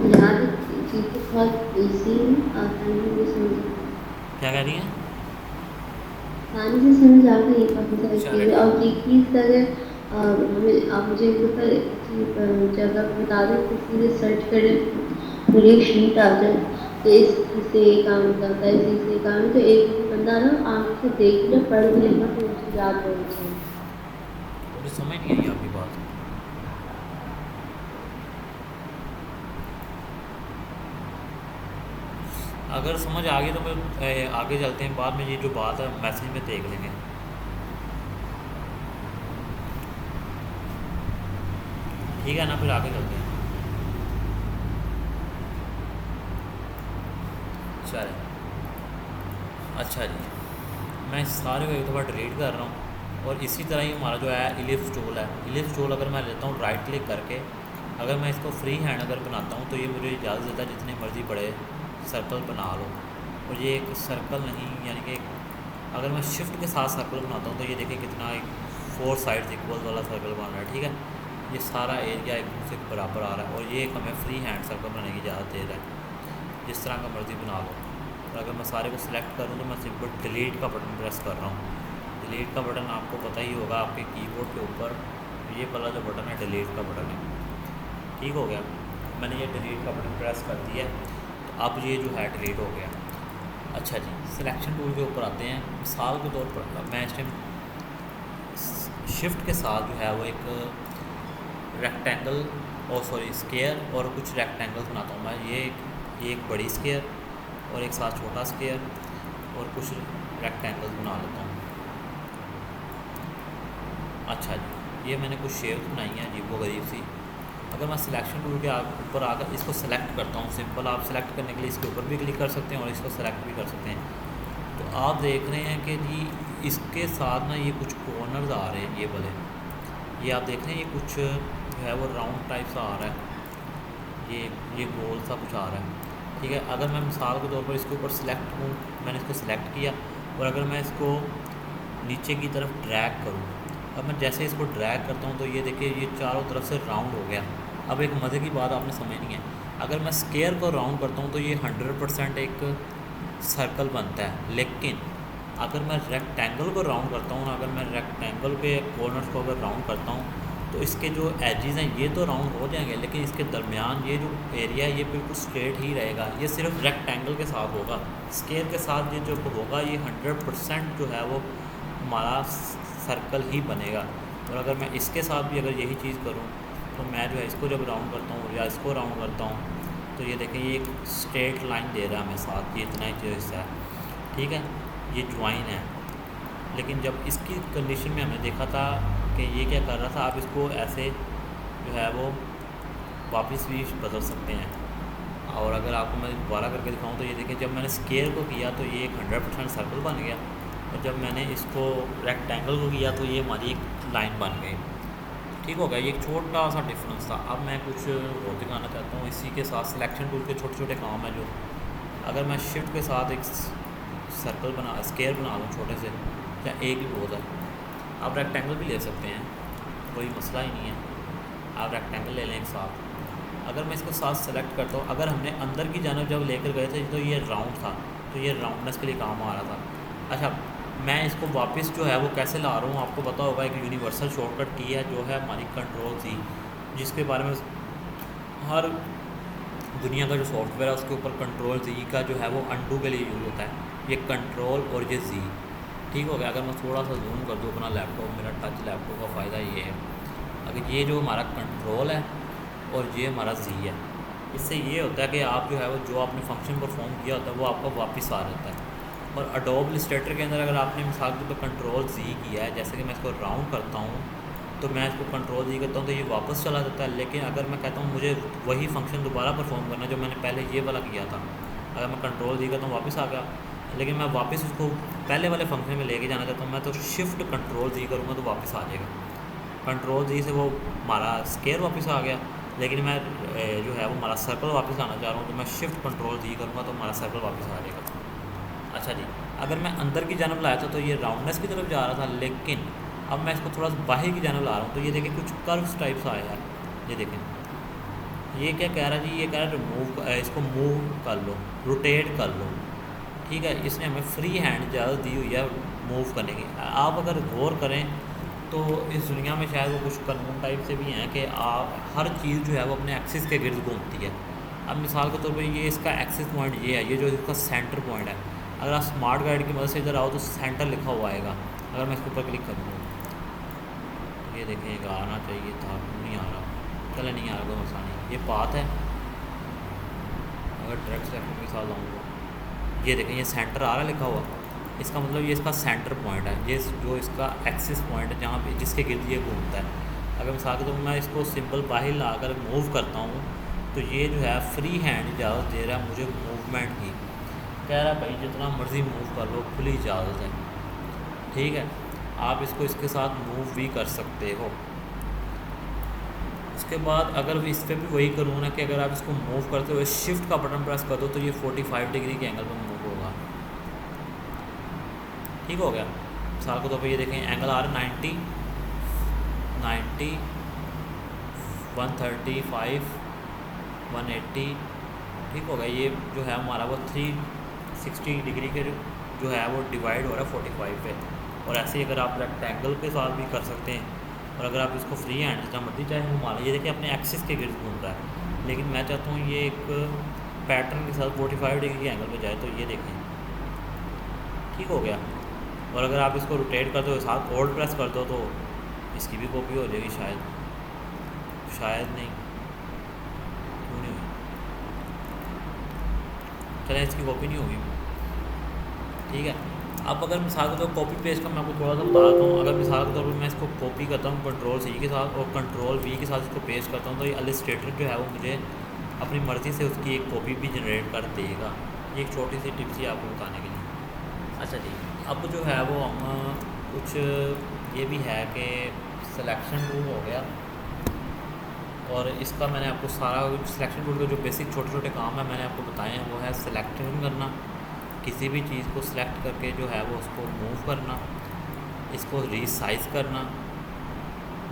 यहाँ तक चीज़ें बहुत ईजी आसानी से समझ क्या कह रही हैं? आसानी से समझ आ गई काफ़ी सारी चलो चीज़ें। और ये चीज़ अगर हमें आप मुझे एक दफ़ा किसी जगह पे बता दें कि सीधे सर्च करें, मेरी एक शीट आ जाए कि इस चीज़ से ये काम निकलता है, इस चीज़ से ये काम है, तो एक बंदा ना आँख से देख ले, पढ़ भी लेगा तो उसे याद होना चाहिए। मुझे समझ नहीं आई आपकी बात। अगर समझ आ गई तो मैं आगे चलते हैं, बाद में ये जो बात है मैसेज में देख लेंगे। ठीक है ना, फिर आगे चलते हैं। चलें। अच्छा जी, मैं इस सारे को एक दफ़ा डिलीट कर रहा हूँ और इसी तरह ही हमारा जो है इलिप्स टूल है, इलिप्स टूल अगर मैं लेता हूँ राइट क्लिक करके, अगर मैं इसको फ्री हैंड अगर बनाता हूँ तो ये मुझे इजाज़त देता है जितने मर्ज़ी बड़े सर्कल बना लो। और ये एक सर्कल नहीं, यानी कि अगर मैं शिफ्ट के साथ सर्कल बनाता हूँ तो ये देखिए कितना एक 4 साइड्स इक्वल वाला सर्कल बन रहा है। ठीक है, ये सारा एरिया एक दूसरे के बराबर आ रहा है और ये एक हमें फ्री हैंड सर्कल बनाने की इजाज़त दे रहा है, जिस तरह का मर्ज़ी बना लो। और अगर मैं सारे को सिलेक्ट करूँ तो मैं सिंपल डिलीट का बटन प्रेस कर रहा हूँ। डिलीट का बटन आपको पता ही होगा, आपके कीबोर्ड के ऊपर ये वाला जो बटन है डिलीट का बटन है। ठीक हो गया, मैंने ये डिलीट का बटन प्रेस कर दिया, तो अब ये जो है डिलीट हो गया। अच्छा जी, सिलेक्शन टूल के ऊपर आते हैं। मिसाल के तौर पर मैं इस टाइम शिफ्ट के साथ जो है वो एक रेक्टेंगल और सॉरी स्क्वायर और कुछ रेक्टेंगल्स बनाता हूँ मैं। ये एक बड़ी स्क्वायर और एक साथ छोटा स्क्वायर और कुछ रेक्टेंगल्स बना लेता हूँ। अच्छा जी, ये मैंने कुछ शेप्स बनाई हैं अजीब व गरीब सी। अगर मैं सिलेक्शन टूल के ऊपर आकर इसको सेलेक्ट करता हूँ, सिंपल आप सेलेक्ट करने के लिए इसके ऊपर भी क्लिक कर सकते हैं और इसको सेलेक्ट भी कर सकते हैं। तो आप देख रहे हैं कि जी इसके साथ ना ये कुछ कॉर्नर्स आ रहे हैं, ये वाले, ये आप देख रहे हैं, ये कुछ जो है वो राउंड टाइप सा आ रहा है, ये गोल सा कुछ आ रहा है। ठीक है, अगर मैं मिसाल के तौर पर इसके ऊपर सेलेक्ट हूँ, मैंने इसको सेलेक्ट किया और अगर मैं इसको नीचे की तरफ ड्रैग करूँ, अब मैं जैसे इसको ड्रैग करता हूँ तो ये देखिए ये चारों तरफ से राउंड हो गया। अब एक मज़े की बात आपने समझनी है, अगर मैं स्क्वायर को राउंड करता हूँ तो ये 100% एक सर्कल बनता है, लेकिन अगर मैं रेक्टेंगल को राउंड करता हूँ ना, अगर मैं रेक्टेंगल के कॉर्नर्स को अगर राउंड करता हूँ तो इसके जो एजेस हैं ये तो राउंड हो जाएंगे, लेकिन इसके दरमियान ये जो एरिया है ये बिल्कुल स्ट्रेट ही रहेगा। ये सिर्फ रेक्टेंगल के साथ होगा, स्क्वायर के साथ ये जो होगा ये 100% जो है वो हमारा सर्कल ही बनेगा। और अगर मैं इसके साथ भी अगर यही चीज़ करूँ तो मैं जो है इसको जब राउंड करता हूँ या इसको राउंड करता हूँ तो ये देखें ये एक स्ट्रेट लाइन दे रहा है हमें साथ, ये इतना ही जो हिस्सा है। ठीक है, ये ज्वाइन है, लेकिन जब इसकी कंडीशन में हमने देखा था कि ये क्या कर रहा था, आप इसको ऐसे जो है वो वापस भी बदल सकते हैं। और अगर आपको मैं दोबारा करके दिखाऊं तो ये देखिए जब मैंने स्क्वायर को किया तो ये एक 100% सर्कल बन गया और जब मैंने इसको रेक्टेंगल को किया तो ये हमारी एक लाइन बन गई। ठीक हो गया, ये एक छोटा सा डिफरेंस था। अब मैं कुछ और दिखाना चाहता हूँ इसी के साथ सिलेक्शन टूल के छोटे छोटे काम हैं जो, अगर मैं शिफ्ट के साथ एक सर्कल बना स्क्वायर बना लूँ छोटे से, या एक ही बहुत है, आप रेक्टेंगल भी ले सकते हैं, कोई मसला ही नहीं है, आप रेक्टेंगल ले लें एक साथ। अगर मैं इसको साथ सेलेक्ट करता हूँ, अगर हमने अंदर की जानब जब लेकर गए थे तो ये राउंड था, तो ये राउंडनेस के लिए काम आ रहा था। अच्छा, मैं इसको वापस जो है वो कैसे ला रहा हूँ, आपको पता होगा एक यूनिवर्सल शॉर्टकट की है जो है हमारी कंट्रोल जी, जिसके बारे में हर दुनिया का जो सॉफ्टवेयर है उसके ऊपर कंट्रोल जी का जो है वो अनडू के लिए यूज़ होता है, ये कंट्रोल और ये जी। ठीक हो गया, अगर मैं थोड़ा सा जूम कर दूँ अपना लैपटॉप, मेरा टच लैपटॉप का फ़ायदा ये है, अगर ये जो हमारा कंट्रोल है और ये हमारा जी है, इससे ये होता है कि आप जो है वो जो आपने फंक्शन परफॉर्म किया होता है वो आपका वापस आ जाता है। और अडोब इलस्ट्रेटर के अंदर अगर आपने मिसाल के तौर पर कंट्रोल जी किया है, जैसे कि मैं इसको राउंड करता हूँ तो मैं इसको कंट्रोल जी करता हूँ तो ये वापस चला जाता है। लेकिन अगर मैं कहता हूँ मुझे वही फंक्शन दोबारा परफॉर्म करना जो मैंने पहले ये वाला किया था, अगर मैं कंट्रोल जी करता हूँ वापस आ गया, लेकिन मैं वापस उसको पहले वाले फंक्शन में लेके जाना चाहता हूँ, मैं तो शिफ्ट कंट्रोल जी करूँगा तो वापस आ जाएगा। कंट्रोल जी से वो हमारा स्क्वायर वापस आ गया, लेकिन मैं जो है वो हमारा सर्कल वापस लाना चाह रहा हूँ तो मैं शिफ्ट कंट्रोल जी करूँगा तो हमारा सर्कल वापस आ जाएगा। अच्छा जी, अगर मैं अंदर की जानब लाया था तो ये राउंडनेस की तरफ जा रहा था, लेकिन अब मैं इसको थोड़ा सा बाहर की जानब ला रहा हूँ तो ये देखिए कुछ कर्व्स टाइप सा आया है। ये देखें, ये क्या कह रहा है जी, ये कह रहा है रिमूव, इसको मूव कर लो, रोटेट कर लो। ठीक है, इसने हमें फ्री हैंड ज़्यादा दी हुई है मूव करने की। आप अगर गौर करें तो इस दुनिया में शायद वो कुछ कानून टाइप से भी हैं कि आप हर चीज़ जो है वो अपने एक्सिस के गिर्द घूमती है। अब मिसाल के तौर पे ये इसका एक्सिस पॉइंट ये है, ये जो इसका सेंटर पॉइंट है, अगर आप स्मार्ट गाइड की मदद से इधर आओ तो सेंटर लिखा हुआ आएगा। अगर मैं इसके ऊपर क्लिक करूँगा, ये देखें एक आना चाहिए था, नहीं आ रहा, चले नहीं आ रहा, कोई मसला नहीं। ये पाथ है, अगर डायरेक्ट सेलेक्शन के साथ आऊँगा, ये देखें ये सेंटर आ रहा है लिखा हुआ, इसका मतलब ये इसका सेंटर पॉइंट है, ये जो इसका एक्सिस पॉइंट है जहाँ पे जिसके गिर्द ये घूमता है। अगर मिसाल के तौर पर मैं इसको सिंपल बाहर ला कर मूव करता हूँ तो ये जो है फ्री हैंड इजाज़त दे रहा है मुझे मूवमेंट की, कह रहा है भाई जितना मर्ज़ी मूव कर लो, खुली इजाज़त है। ठीक है, आप इसको इसके साथ मूव भी कर सकते हो। उसके बाद अगर इस पर भी वही करूँ ना कि अगर आप इसको मूव करते हुए शिफ्ट का बटन प्रेस कर दो तो ये 45 डिग्री के एंगल पर मूव होगा। ठीक हो गया। मिसाल के तौर पर ये देखें एंगल आ रहा है 90, 135, 180। ठीक हो गया। ये जो है हमारा वो 360 डिग्री के जो है वो डिवाइड हो रहा है 45 पे। और ऐसे ही अगर आप रेक्टेंगल के साथ भी कर सकते हैं, और अगर आप इसको फ्री हैंड जितना मर्जी चाहे घुमा लो, ये देखिए अपने एक्सिस के गिर्द घूम रहा है, लेकिन मैं चाहता हूँ ये एक पैटर्न के साथ 45 डिग्री के एंगल पे जाए, तो ये देखें ठीक हो गया। और अगर आप इसको रोटेट करते हो साथ होल्ड प्रेस कर दो तो इसकी भी कॉपी हो जाएगी, शायद नहीं, क्यों नहीं हुई, चलें इसकी कॉपी नहीं होगी। ठीक है। अब अगर मिसाल के तौर पर कॉपी पेस्ट का मैं आपको थोड़ा सा बताता हूँ। अगर मिसाल के तौर पर मैं इसको कॉपी करता हूँ कंट्रोल C के साथ और कंट्रोल V के साथ इसको पेस्ट करता हूँ, तो ये इलस्ट्रेटर जो है वो मुझे अपनी मर्ज़ी से उसकी एक कॉपी भी जनरेट कर देगा। ये एक छोटी सी टिप्स ही आपको बताने के लिए। अच्छा जी, अब जो है वो हम कुछ ये भी है कि सिलेक्शन टूल हो गया, और इसका मैंने आपको सारा सिलेक्शन टूल के जो बेसिक छोटे छोटे काम है मैंने आपको बताए हैं। वो है सिलेक्शन करना, किसी भी चीज़ को सिलेक्ट करके जो है वो उसको मूव करना, इसको रीसाइज़ करना।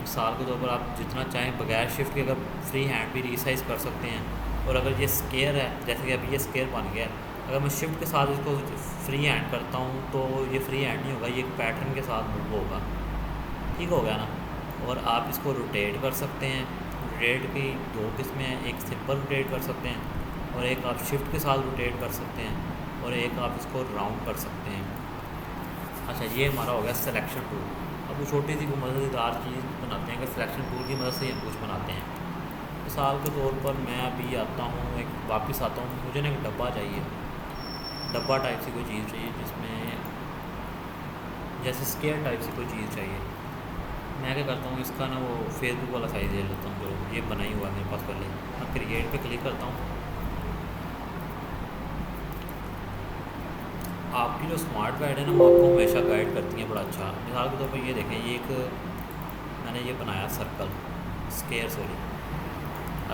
मिसाल के तौर पर आप जितना चाहें बगैर शिफ्ट के अगर फ्री हैंड भी रीसाइज़ कर सकते हैं। और अगर ये स्केयर है, जैसे कि अभी ये स्केयर बन गया है, अगर मैं शिफ्ट के साथ इसको फ्री हैंड करता हूँ तो ये फ्री हैंड नहीं होगा, ये एक पैटर्न के साथ मूव होगा। ठीक हो गया ना। और आप इसको रोटेट कर सकते हैं। रोटेट की दो किस्में हैं, एक सिंपल रोटेट कर सकते हैं और एक आप शिफ्ट के साथ रोटेट कर सकते हैं, और एक आप इसको राउंड कर सकते हैं। अच्छा, ये हमारा हो गया सिलेक्शन टूल। अब वो छोटी सी मज़ेदार चीज़ बनाते हैं कि सिलेक्शन टूल की मदद से हम कुछ बनाते हैं। मिसाल के तौर पर मैं अभी आता हूँ, एक वापस आता हूँ, मुझे ना एक डब्बा चाहिए, डब्बा टाइप से कोई चीज़ चाहिए जिसमें जैसे स्केयर टाइप से कोई चीज़ चाहिए। मैं क्या करता हूँ, इसका ना वो फेसबुक वाला साइज़ ले लेता हूँ, जो ये बनाई हुआ है मेरे पास पहले। मैं क्रिएट पे क्लिक करता हूँ। आपकी जो स्मार्ट गाइड है ना वो आपको हमेशा गाइड करती है बड़ा अच्छा। मिसाल के तौर पर ये देखें, ये एक मैंने ये बनाया सर्कल स्केयर सॉरी।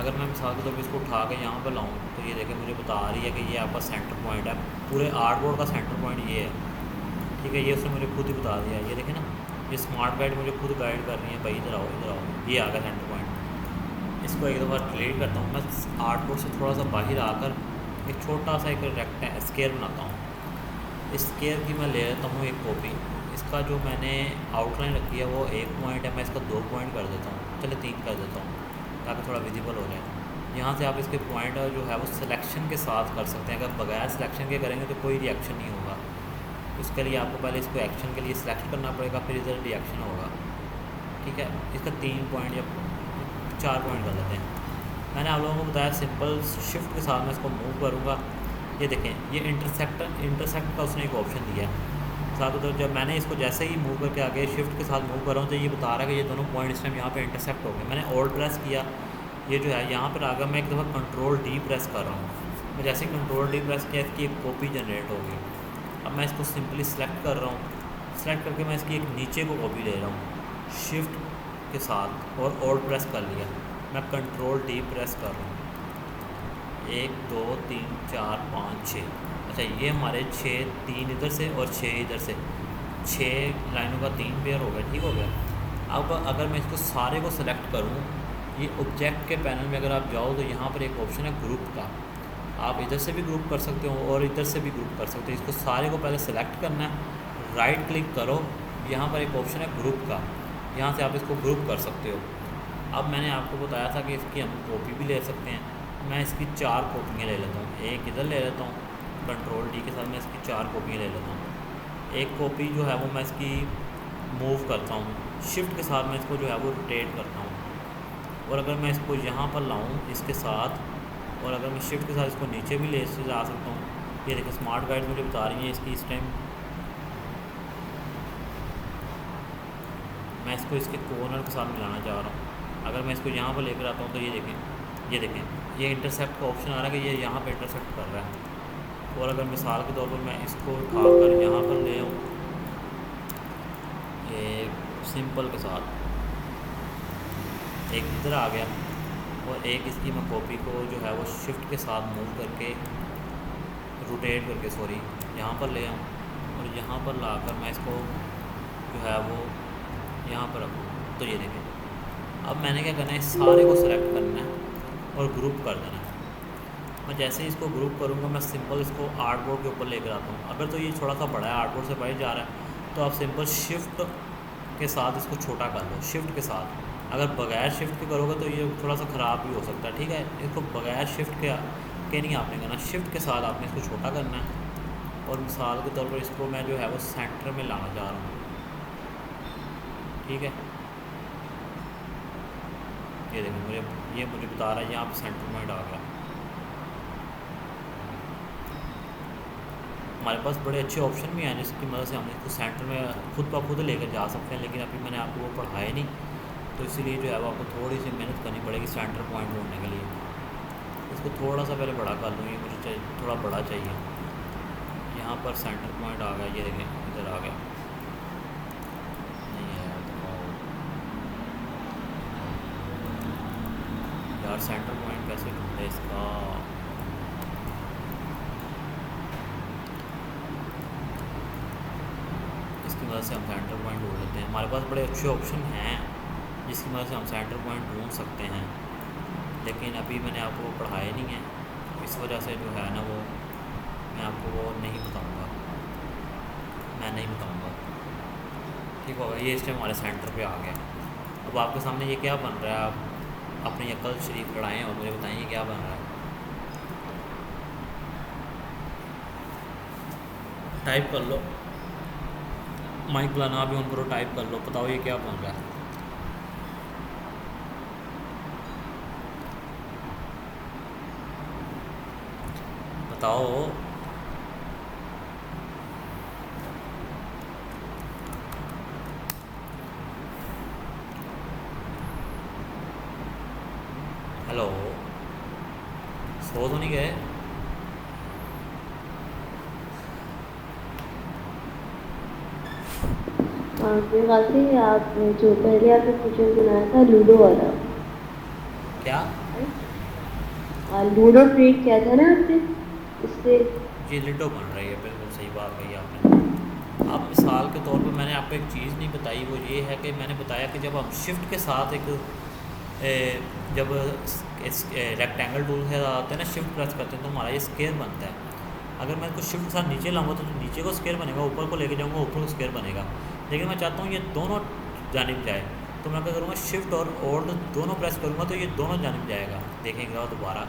अगर मैं मिसाल के तौर पर इसको उठा के यहाँ पर लाऊँ तो ये देखें मुझे बता रही है कि ये आपका सेंटर पॉइंट है, पूरे आर्टबोर्ड का सेंटर पॉइंट ये है। ठीक है, ये उसने मुझे खुद ही बता दिया। ये देखें ना, ये स्मार्ट गाइड मुझे खुद गाइड कर रही है, भाई इधर आओ इधर आओ, ये आ गया सेंटर पॉइंट। इसको एक दफ़ा डिलीट करता हूँ। मैं आर्टबोर्ड से थोड़ा सा बाहर आकर एक छोटा सा एक स्केयर बनाता हूँ। इस स्केयर की मैं ले लेता हूँ एक कॉपी। इसका जो मैंने आउटलाइन रखी है वो 1 पॉइंट है, मैं इसका 2 पॉइंट कर देता हूँ, चले 3 कर देता हूँ ताकि थोड़ा विजिबल हो जाए। यहाँ से आप इसके पॉइंट जो है वो सिलेक्शन के साथ कर सकते हैं। अगर बगैर सिलेक्शन के करेंगे तो कोई रिएक्शन नहीं होगा। उसके लिए आपको पहले इसको एक्शन के लिए सिलेक्ट करना पड़ेगा, फिर इधर रिएक्शन होगा। ठीक है, इसका 3 पॉइंट या 4 पॉइंट कर देते हैं। मैंने आप लोगों को बताया सिंपल शिफ्ट के साथ मैं इसको मूव करूँगा। ये देखें, ये इंटरसेक्ट का उसने एक ऑप्शन दिया है साथ। तो जब मैंने इसको जैसे ही मूव करके आगे शिफ्ट के साथ मूव कर रहा हूँ तो ये बता रहा है कि ये दोनों पॉइंट इस टाइम यहाँ पे इंटरसेक्ट हो गए। मैंने ऑल्ट प्रेस किया, ये जो है यहाँ पर आ गया। मैं एक दफ़ा कंट्रोल D प्रेस कर रहा हूँ। मैं जैसे ही कंट्रोल D प्रेस किया इसकी एक कॉपी जनरेट हो गई। अब मैं इसको सिंपली सेलेक्ट कर रहा हूँ, सेलेक्ट करके मैं इसकी एक नीचे को कॉपी ले रहा हूँ शिफ्ट के साथ और ऑल्ट प्रेस कर लिया। मैं कंट्रोल D प्रेस कर रहा हूँ, 1 2 3 4 5 6। अच्छा, ये हमारे 6, 3 इधर से और 6 इधर से, 6 लाइनों का 3 पेयर हो गया। ठीक हो गया। अब अगर मैं इसको सारे को सिलेक्ट करूँ, ये ऑब्जेक्ट के पैनल में अगर आप जाओ तो यहाँ पर एक ऑप्शन है ग्रुप का। आप इधर से भी ग्रुप कर सकते हो और इधर से भी ग्रुप कर सकते हो। इसको सारे को पहले सेलेक्ट करना है, राइट क्लिक करो, यहाँ पर एक ऑप्शन है ग्रुप का, यहाँ से आप इसको ग्रुप कर सकते हो। अब मैंने आपको बताया था कि इसकी हम कॉपी भी ले सकते हैं। मैं इसकी 4 कॉपियाँ ले लेता हूँ, एक इधर ले लेता हूँ, कंट्रोल डी के साथ मैं इसकी 4 कॉपियाँ ले लेता हूँ। एक कॉपी जो है वो मैं इसकी मूव करता हूँ, शिफ्ट के साथ मैं इसको जो है वो रोटेट करता हूँ। और अगर मैं इसको यहाँ पर लाऊँ इसके साथ, और अगर मैं शिफ्ट के साथ इसको नीचे भी ले से जा सकता हूँ। ये देखिए स्मार्ट गाइड मुझे बता रही है इसकी इस टाइम मैं इसको इसके कॉर्नर के साथ मिलाना चाह रहा हूँ। अगर मैं इसको यहाँ पर लेकर आता हूँ तो ये देखें ये इंटरसेप्ट का ऑप्शन आ रहा है कि ये यहाँ पर इंटरसेप्ट कर रहा है। और अगर मिसाल के तौर पर मैं इसको उठाकर यहाँ पर ले आऊँ ये सिंपल के साथ, एक इधर आ गया और एक इसकी मैं कॉपी को जो है वो शिफ्ट के साथ मूव करके रोटेट करके यहाँ पर ले आऊँ और यहाँ पर लाकर मैं इसको जो है वो यहाँ पर रखूँ। तो ये देखें अब मैंने क्या करना है, इस सारे को सिलेक्ट करना है और ग्रुप कर देना है। मैं जैसे ही इसको ग्रुप करूँगा मैं सिंपल इसको आर्टबोर्ड के ऊपर लेकर आता हूँ। अगर तो ये थोड़ा सा बड़ा है, आर्टबोर्ड से बाहर जा रहा है, तो आप सिंपल शिफ्ट के साथ इसको छोटा कर लो, शिफ्ट के साथ। अगर बगैर शिफ्ट के करोगे तो ये थोड़ा सा ख़राब भी हो सकता है, ठीक है। इसको बगैर शिफ्ट के नहीं आपने करना, शिफ्ट के साथ आपने इसको छोटा करना है। और मिसाल के तौर पर इसको मैं जो है वो सेंटर में लाना चाह रहा हूँ, ठीक है। ये देखो मुझे बता रहा है यहाँ पे सेंटर पॉइंट आ गया। हमारे पास बड़े अच्छे ऑप्शन भी हैं जिसकी मदद से हम इसको सेंटर में खुद ब खुद लेकर जा सकते हैं, लेकिन अभी मैंने आपको वो पढ़ाया नहीं, तो इसीलिए जो है वो आपको थोड़ी सी मेहनत करनी पड़ेगी सेंटर पॉइंट ढूंढने के लिए। इसको थोड़ा सा पहले बड़ा कर लूँ, ये मुझे थोड़ा बड़ा चाहिए। यहाँ पर सेंटर पॉइंट आ गया, ये देखें इधर आ गया। नहीं है यार सेंटर पॉइंट कैसे ढूंढे इसका। इसकी मदद से हम सेंटर पॉइंट ढूंढ लेते हैं। हमारे पास बड़े अच्छे ऑप्शन हैं जिसकी मदद से हम सेंटर पॉइंट ढूंढ सकते हैं, लेकिन अभी मैंने आपको पढ़ाया नहीं है, इस वजह से जो है ना वो मैं आपको वो नहीं बताऊंगा, मैं नहीं बताऊंगा, ठीक होगा। ये इस टाइम हमारे सेंटर पे आ गया। अब आपके सामने ये क्या बन रहा है, आप अपनी अकल शरीफ लड़ाएँ और मुझे बताएं ये क्या बन रहा है। टाइप कर लो, माइक बुलाना भी ऑन करो, टाइप कर लो, बताओ ये क्या बन रहा है। बताओ। हेलो, सो तो नहीं गए? मेरे ख्याल से आप जो पहले आपने क्वेश्चन बनाया था लूडो वाला, क्या लूडो क्रिएट किया था ना आपने, इससे जी लिडो बन रही है, बिल्कुल सही बात कही आपने। अब मिसाल के तौर पर मैंने आपको एक चीज़ नहीं बताई, वो ये है कि मैंने बताया कि जब हम शिफ्ट के साथ जब रेक्टेंगल टूल से आते हैं ना, शिफ्ट प्रेस करते हैं तो हमारा ये स्क्वायर बनता है। अगर मैं इसको शिफ्ट के साथ नीचे लाऊंगा तो नीचे को स्क्वायर बनेगा, ऊपर को लेके जाऊंगा ऊपर को स्क्वायर बनेगा। लेकिन मैं चाहता हूँ ये दोनों जानिब जाए, तो मैं क्या करूँगा, शिफ्ट और दोनों प्रेस करूँगा तो ये दोनों जानिब जाएगा। देखेंगे और दोबारा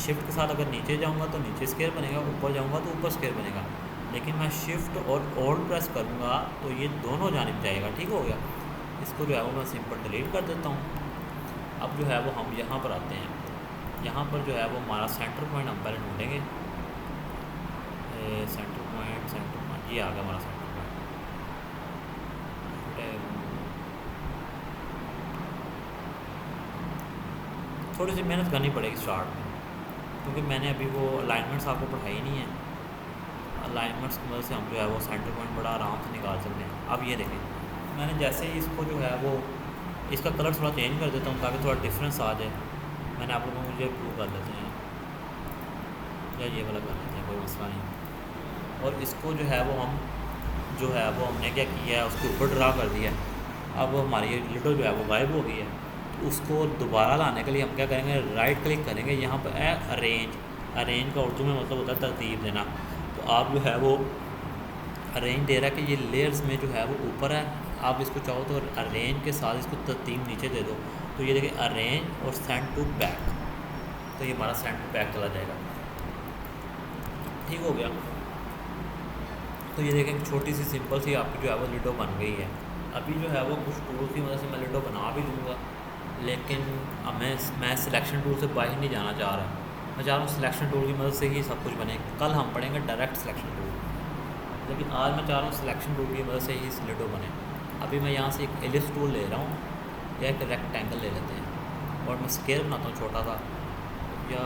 शिफ्ट के साथ अगर नीचे जाऊँगा तो नीचे स्क्वायर बनेगा, ऊपर जाऊँगा तो ऊपर स्क्वायर बनेगा। लेकिन मैं शिफ्ट और ओल्ड प्रेस करूँगा तो ये दोनों जानिब जाएगा, ठीक हो गया। इसको जो है वो मैं सिंपल डिलीट कर देता हूँ। अब जो है वो हम यहाँ पर आते हैं, यहाँ पर जो है वो हमारा सेंटर पॉइंट हम पहले ढूंढेंगे। सेंटर पॉइंट ये आ गया हमारा सेंटर पॉइंट। थोड़ी सी मेहनत करनी पड़ेगी स्टार्ट में, क्योंकि मैंने अभी वो अलाइनमेंट्स आपको पढ़ाई नहीं है। अलाइनमेंट्स की मदद से हम जो है वो सेंटर पॉइंट बड़ा आराम से निकाल सकते हैं। अब ये देखें, मैंने जैसे ही इसको जो है वो इसका कलर थोड़ा चेंज कर देता हूँ ताकि थोड़ा डिफरेंस आ जाए। मैंने आप लोगों को मुझे ब्लू कर लेते हैं या ये वाला कर लेते हैं, कोई मसला नहीं। और इसको जो है वो हमने क्या किया है, उसके ऊपर ड्रा कर दिया। अब हमारी ये लिटो जो है वो गायब हो गई है। तो उसको दोबारा लाने के लिए हम क्या करेंगे, राइट क्लिक करेंगे, यहाँ पर है अरेंज का उर्दू में मतलब होता है तरतीब देना। तो आप जो है वो अरेंज दे रहा है कि ये लेयर्स में जो है वो ऊपर है आप इसको चाहो तो अरेंज के साथ इसको तरतीब नीचे दे दो, तो ये देखिए अरेंज और सेंड टू बैक, तो ये हमारा सेंड टू बैक चला जाएगा। ठीक हो गया। तो ये देखें छोटी सी सिंपल सी आपकी जो है वो लिडो बन गई है। अभी जो है वो कुछ टूल की मदद से मैं लिडो बना भी दूँगा, लेकिन अब मैं सिलेक्शन टूल से बाहर नहीं जाना चाह रहा। मैं चाह रहा हूँ सिलेक्शन टूल की मदद से ही सब कुछ बने। कल हम पढ़ेंगे डायरेक्ट सिलेक्शन टूल, लेकिन आज मैं चाह रहा हूँ सिलेक्शन टूल की मदद से ही लिडो बने। अभी मैं यहाँ से एक एलिप्स टूल ले रहा हूँ या एक रेक्टेंगल ले लेते हैं, और मैं स्केयर बनाता हूँ छोटा सा, या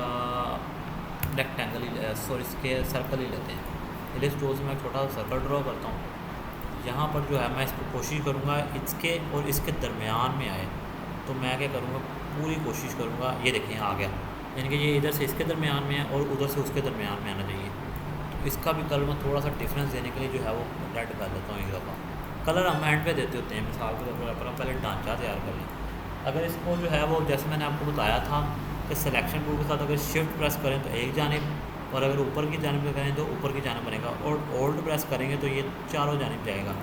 रेक्टेंगल ही स्केयर सर्कल ही लेते हैं। एलिप्स टूल से मैं छोटा सा सर्कल ड्रॉ करता हूँ। यहाँ पर जो है मैं इसको कोशिश करूँगा इसके और इसके दरमियान में आए, तो मैं क्या करूँगा पूरी कोशिश करूँगा। ये देखें आ गया, यानी कि ये इधर से इसके दरमियान में है और उधर से उसके दरमियान में आना चाहिए। तो इसका भी कलर मैं थोड़ा सा डिफरेंस देने के लिए जो है वो रेड कर देता हूँ एक दफ़ा। कलर हम एंड पे देते होते हैं, मिसाल के तौर पर हम पहले ढांचा तैयार कर लें। अगर इसको जो है वो जैसे मैंने आपको बताया था कि सिलेक्शन टूल के साथ अगर शिफ्ट प्रेस करें तो एक जानिब, और अगर ऊपर की जानिब करें तो ऊपर की जानिब बनेगा, और होल्ड प्रेस करेंगे तो ये चारों जानिब जाएगा।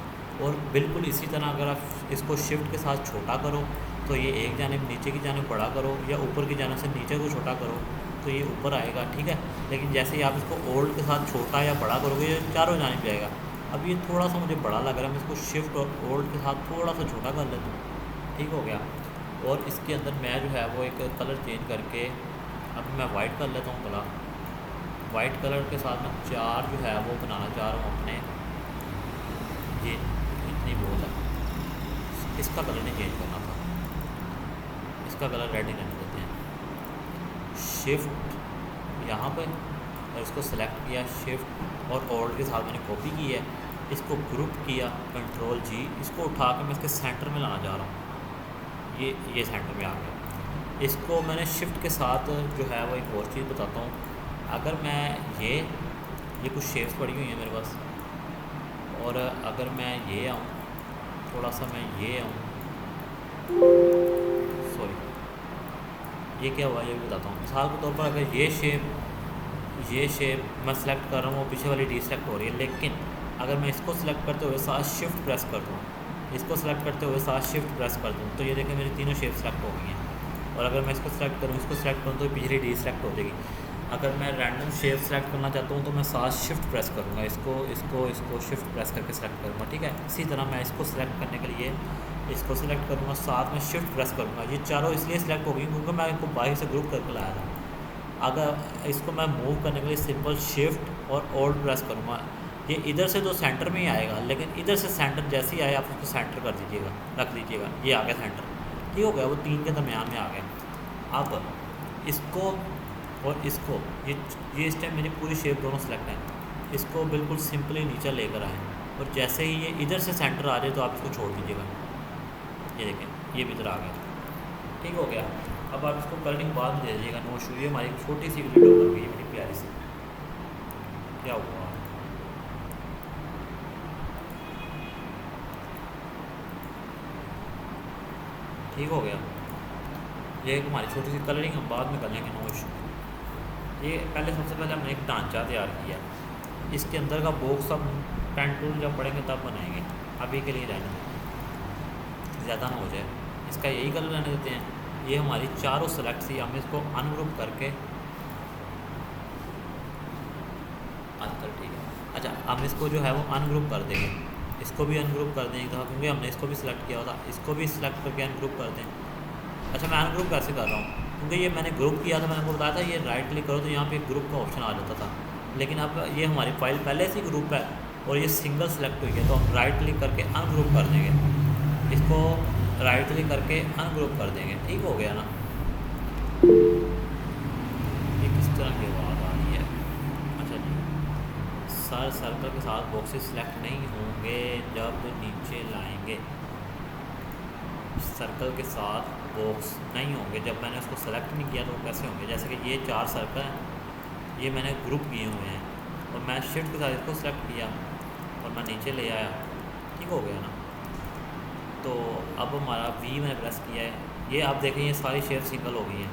और बिल्कुल इसी तरह अगर आप इसको शिफ्ट के साथ छोटा करो तो ये एक जानिब नीचे की जानिब बड़ा करो, या ऊपर की जानिब से नीचे को छोटा करो तो ये ऊपर आएगा। ठीक है, लेकिन जैसे ही आप इसको होल्ड के साथ छोटा या बड़ा करोगे ये चारों जानिब जाएगा। अब ये थोड़ा सा मुझे बड़ा लग रहा है, मैं इसको शिफ्ट और होल्ड के साथ थोड़ा सा छोटा कर लेता हूँ। ठीक हो गया। और इसके अंदर मैं जो है वो एक कलर चेंज करके अब मैं वाइट कर लेता हूँ कलर। वाइट कलर के साथ मैं चार जो है वो बनाना चाह रहा हूँ अपने, ये इतनी बहुत है। इसका कलर नहीं चेंज करना था, इसका कलर रेड ही रहने देते हैं। शिफ्ट यहाँ पे और इसको सेलेक्ट किया, शिफ्ट और होल्ड के साथ मैंने कॉपी की है, इसको ग्रुप किया कंट्रोल जी, इसको उठा के मैं इसके सेंटर में लाना चाह रहा हूँ। ये सेंटर में आ गया। इसको मैंने शिफ्ट के साथ जो है वो एक और चीज़ बताता हूँ। अगर मैं ये कुछ शेप्स पड़ी हुई हैं मेरे पास, और अगर मैं ये आऊँ थोड़ा सा, मैं ये आऊँ, सॉरी ये क्या हुआ ये भी बताता हूँ। मिसाल के तौर पर अगर ये शेप मैं सेलेक्ट कर रहा हूँ, वो पीछे वाली डीसेलेक्ट हो रही है, लेकिन अगर मैं इसको सेलेक्ट करते हुए साथ शिफ्ट प्रेस कर दूँ, इसको सेलेक्ट करते हुए साथ शिफ्ट प्रेस कर दूँ, तो ये देखें मेरी तीनों शेप सेलेक्ट हो गई हैं। और अगर मैं इसको सेलेक्ट करूँ, इसको सेलेक्ट करूँ तो पिछली डीसेलेक्ट हो जाएगी। अगर मैं रैंडम शेप सेलेक्ट करना चाहता हूँ तो मैं साथ शिफ्ट प्रेस करूँगा, इसको शिफ्ट प्रेस करके सेलेक्ट करूँगा। ठीक है, इसी तरह मैं इसको सेलेक्ट करने के लिए इसको सेलेक्ट करूँगा, साथ में शिफ्ट प्रेस करूँगा। ये चारों इसलिए सेलेक्ट हो गई क्योंकि मैं इनको बाहर से ग्रुप करके लाया था। अगर इसको मैं मूव करने के लिए सिंपल शिफ्ट और होल्ड प्रेस करूँगा, ये इधर से तो सेंटर में ही आएगा, लेकिन इधर से सेंटर जैसे ही आए आप उसको सेंटर कर दीजिएगा, रख दीजिएगा। ये आ गया सेंटर। ठीक हो गया, वो तीन के दरमियान में आ गया। अब इसको और इसको ये इस टाइम मेरी पूरी शेप दोनों सेलेक्ट हैं, इसको बिल्कुल सिंपली नीचे लेकर आएँ, और जैसे ही ये इधर से सेंटर आ जाए तो आप इसको छोड़ दीजिएगा। ये देखें ये भी इधर आ गया। ठीक हो गया। अब आप इसको कलरिंग बाद में दे दीजिएगा, नो इशू। ये हमारी छोटी सी विंडो बन गई है बड़ी प्यारी सी। क्या हुआ, ठीक हो गया। ये हमारी छोटी सी कलरिंग हम बाद में कर लेंगे, नो इशू। ये पहले सबसे पहले हमने एक ढांचा तैयार किया, इसके अंदर का बॉक्स हम पेन टूल जब पढ़ेंगे तब बनाएंगे, अभी के लिए रहने दें, ज़्यादा ना हो जाए। इसका यही कलर रहने देते हैं। ये हमारी चारों सेलेक्ट थी, हम इसको अनग्रुप करके आजकल ठीक है। अच्छा, हम इसको जो है वो अनग्रुप कर देंगे, इसको भी अनग्रुप कर देंगे क्योंकि हमने इसको भी सिलेक्ट किया होता, इसको भी सिलेक्ट करके अनग्रुप कर दें। अच्छा, मैं अनग्रुप कैसे कर रहा हूँ, क्योंकि ये मैंने ग्रुप किया था, मैंने आपको बताया था ये राइट क्लिक करो तो यहाँ पे ग्रुप का ऑप्शन आ जाता था, लेकिन अब ये हमारी फाइल पहले से ग्रुप है और ये सिंगल सेलेक्ट हुई है, तो हम राइट क्लिक करके अनग्रुप कर देंगे, इसको राइट क्लिक करके अनग्रुप कर देंगे। ठीक हो गया ना। ये किस तरह की आवाज़ आ रही है। अच्छा जी, सर्कल के साथ बॉक्सेस सेलेक्ट नहीं होंगे जब नीचे लाएंगे, सर्कल के साथ बॉक्स नहीं होंगे जब मैंने उसको सेलेक्ट नहीं किया, तो कैसे होंगे। जैसे कि ये चार सर्कल हैं, ये मैंने ग्रुप किए हुए हैं, और मैं शिफ्ट के साथ इसको सेलेक्ट किया और मैं नीचे ले आया। ठीक हो गया ना। तो अब हमारा वी मैंने प्रेस किया है, ये आप देखें ये सारी शेप सिंगल हो गई हैं।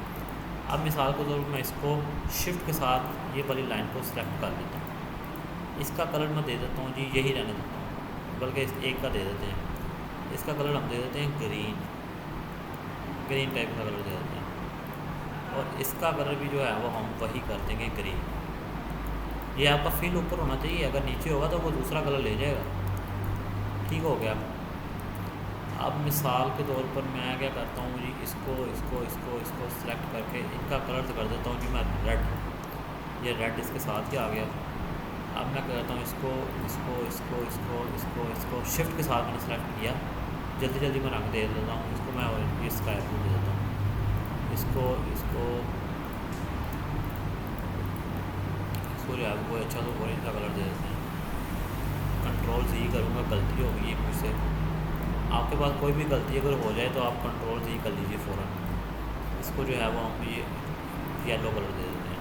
अब मिसाल के तौर पर मैं इसको शिफ्ट के साथ ये वाली लाइन को सेलेक्ट कर लेता हूँ, इसका कलर मैं दे देता हूँ जी, यही रहने देता हूँ, बल्कि इस एक का दे देते हैं। इसका कलर हम दे देते हैं ग्रीन, ग्रीन टाइप का कलर दे देते हैं। और इसका कलर भी जो है वो हम वही कर देंगे ग्रीन। ये आपका फिल ऊपर होना चाहिए, अगर नीचे होगा तो वो दूसरा कलर ले जाएगा। ठीक हो गया। अब मिसाल के तौर पर मैं क्या करता हूँ जी, इसको इसको इसको इसको सेलेक्ट करके इनका कलर कर देता हूँ जी मैं रेड। ये रेड इसके साथ ही आ गया। अब मैं करता हूँ इसको इसको इसको इसको इसको इसको शिफ्ट के साथ मैंने सेलेक्ट किया, जल्दी जल्दी मैं रंग दे देता हूँ इसको। मैं ये स्काई ब्लू दे देता हूँ, इसको इसको इसको जो है वो अच्छा तो ऑरेंज का कलर दे देते हैं। कंट्रोल Z करूँगा, गलती हो गई है मुझसे। आपके पास कोई भी गलती अगर हो जाए तो आप कंट्रोल Z कर लीजिए फ़ौरन। इसको जो है वो हम ये येलो कलर दे देते हैं।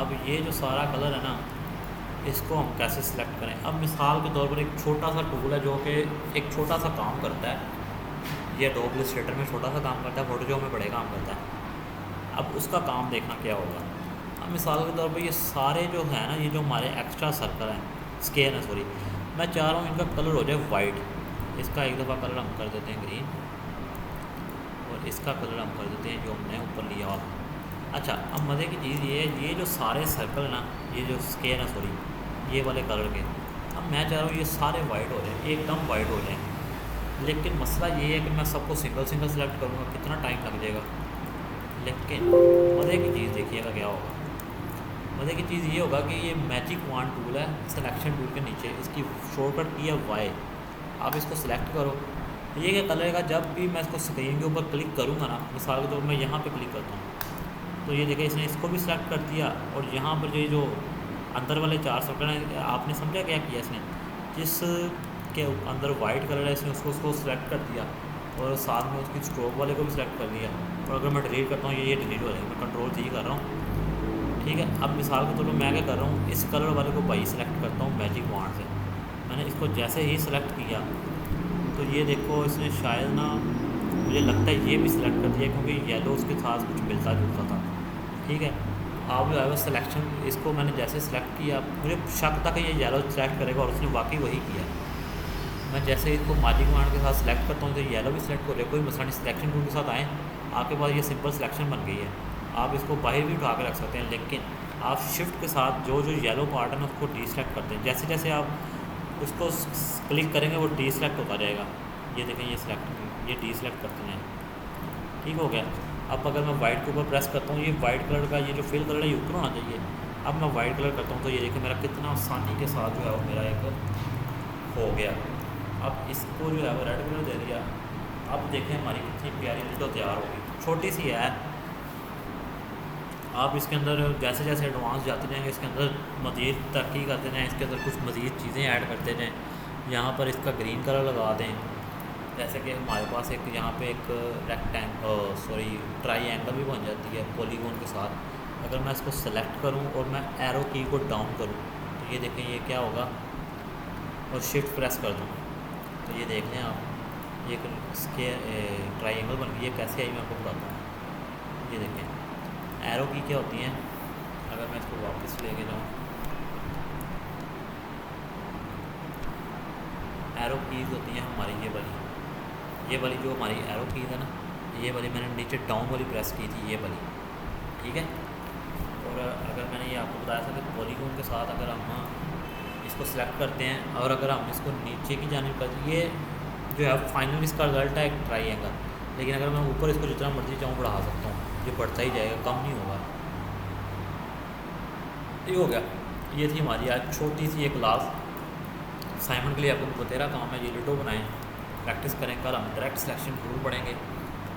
अब ये जो सारा कलर है ना, इसको हम कैसे सिलेक्ट करें। अब मिसाल के तौर पर एक छोटा सा टूल है जो कि एक छोटा सा काम करता है। ये एडोब इलस्ट्रेटर में छोटा सा काम करता है, फोटोशॉप में बड़े काम करता है। अब उसका काम देखना क्या होगा। अब मिसाल के तौर पर ये सारे जो है ना, ये जो हमारे एक्स्ट्रा सर्कल हैं, स्केल है सॉरी, मैं चाह रहा हूँ इनका कलर हो जाए वाइट। इसका एक दफ़ा कलर हम कर देते हैं ग्रीन, और इसका कलर हम कर देते हैं जो हमने ऊपर लिया। अच्छा, अब मज़े की चीज़ ये है, ये जो सारे सर्कल ना, ये जो स्केल है सॉरी, ये वाले कलर के, अब मैं चाह रहा हूँ ये सारे वाइट हो जाए, एकदम वाइट हो जाए। लेकिन मसला ये है कि मैं सबको सिंगल सिंगल सेलेक्ट करूँगा, कितना टाइम लग जाएगा। लेकिन मज़े की चीज़ देखिएगा क्या होगा। मज़े की चीज़ ये होगा कि ये मैजिक वान टूल है सिलेक्शन टूल के नीचे, इसकी शॉर्टकट की है वाई। आप इसको सिलेक्ट करो, ये क्या करेगा, जब भी मैं इसको स्क्रीन के ऊपर क्लिक करूँगा ना, मिसाल के तौर पर मैं यहाँ पे क्लिक करता हूँ तो ये देखिए इसने इसको भी सिलेक्ट कर दिया। और यहाँ पर जो अंदर वाले 4 सर्कल हैं, आपने समझा क्या किया इसने, जिस के अंदर वाइट कलर है इसने उसको सिलेक्ट कर दिया, और साथ में उसकी स्ट्रोक वाले को भी सिलेक्ट कर दिया। और अगर मैं डिलीट करता हूँ ये डिलीट हो जाएगा। मैं कंट्रोल Z कर रहा हूँ, ठीक है। अब मिसाल के तौर पर मैं क्या कर रहा हूँ, इस कलर वाले को बाई सेलेक्ट करता हूँ मैजिक वांड से। मैंने इसको जैसे ही सिलेक्ट किया तो ये देखो इसने शायद ना, मुझे लगता है ये भी सिलेक्ट कर दिया, क्योंकि येलो उसके साथ कुछ मिलता जुलता था। ठीक है, आप जो है वो सिलेक्शन, इसको मैंने जैसे सिलेक्ट किया, मुझे शक था कि ये येलो सिलेक्ट करेगा, और उसने वाकई वही किया। मैं जैसे इसको मैजिक वांड के साथ सिलेक्ट करता हूँ तो येलो भी सिलेक्ट हो रहा है, कोई मसला नहीं। सिलेक्शन टूल के साथ आएँ, आपके पास ये सिंपल सिलेक्शन बन गई है। आप इसको बाहर भी उठा के रख सकते हैं, लेकिन आप शिफ्ट के साथ जो येलो पार्ट है ना उसको डी सेलेक्ट करते हैं। जैसे जैसे आप उसको क्लिक करेंगे वो डी सेलेक्ट होता रहेगा। ये देखें, ये सिलेक्ट, ये डी सेलेक्ट करते हैं। ठीक हो गया। अब अगर मैं वाइट के ऊपर प्रेस करता हूँ, ये वाइट कलर का ये जो फिल कलर है ये ऊपर होना चाहिए। अब मैं वाइट कलर करता हूँ तो ये देखिए मेरा कितना आसानी के साथ जो है वो मेरा एक हो गया। अब इसको जो है वो रेड कलर दे दिया। अब देखें हमारी कितनी प्यारी विंडो तैयार होगी। छोटी सी है, आप इसके अंदर जैसे जैसे एडवांस जाते जाएंगे इसके अंदर मज़ीद तरक्की करते जाएँ, इसके अंदर कुछ मज़ीद चीज़ें ऐड करते जाएँ। यहाँ पर इसका ग्रीन कलर लगा दें, जैसे कि हमारे पास एक यहाँ पे एक ट्राईएंगल भी बन जाती है पॉलीगॉन के साथ। अगर मैं इसको सेलेक्ट करूँ और मैं एरो की को डाउन करूँ तो ये देखें ये क्या होगा, और शिफ्ट प्रेस कर दूँ तो ये देख लें आप, ये इसके ट्राईएंगल बन गई है। कैसे आई मैं आपको बताता हूँ। ये देखें एरो की क्या होती हैं, अगर मैं इसको वापस लेके जाऊँ, एरो कीज़ होती हैं हमारी ये वाली जो हमारी एरो कीज़ है ना, ये वाली मैंने नीचे डाउन वाली प्रेस की थी, ये वाली, ठीक है। और अगर मैंने ये आपको बताया था कि पॉलीगॉन के साथ अगर हम इसको सिलेक्ट करते हैं और अगर हम इसको नीचे की जानिब करते, ये जो है फाइनल इसका रिजल्ट है एक ट्राईएंगल। लेकिन अगर मैं ऊपर इसको जितना मर्जी चाहूँ बढ़ा सकता हूँ, ये बढ़ता ही जाएगा, कम नहीं होगा। ये हो गया। ये थी हमारी आज छोटी सी एक क्लास। असाइनमेंट के लिए आपको बतेरा काम है, ये लूडो बनाएं, प्रैक्टिस करें। कल हम डायरेक्ट सिलेक्शन टूल पढ़ेंगे,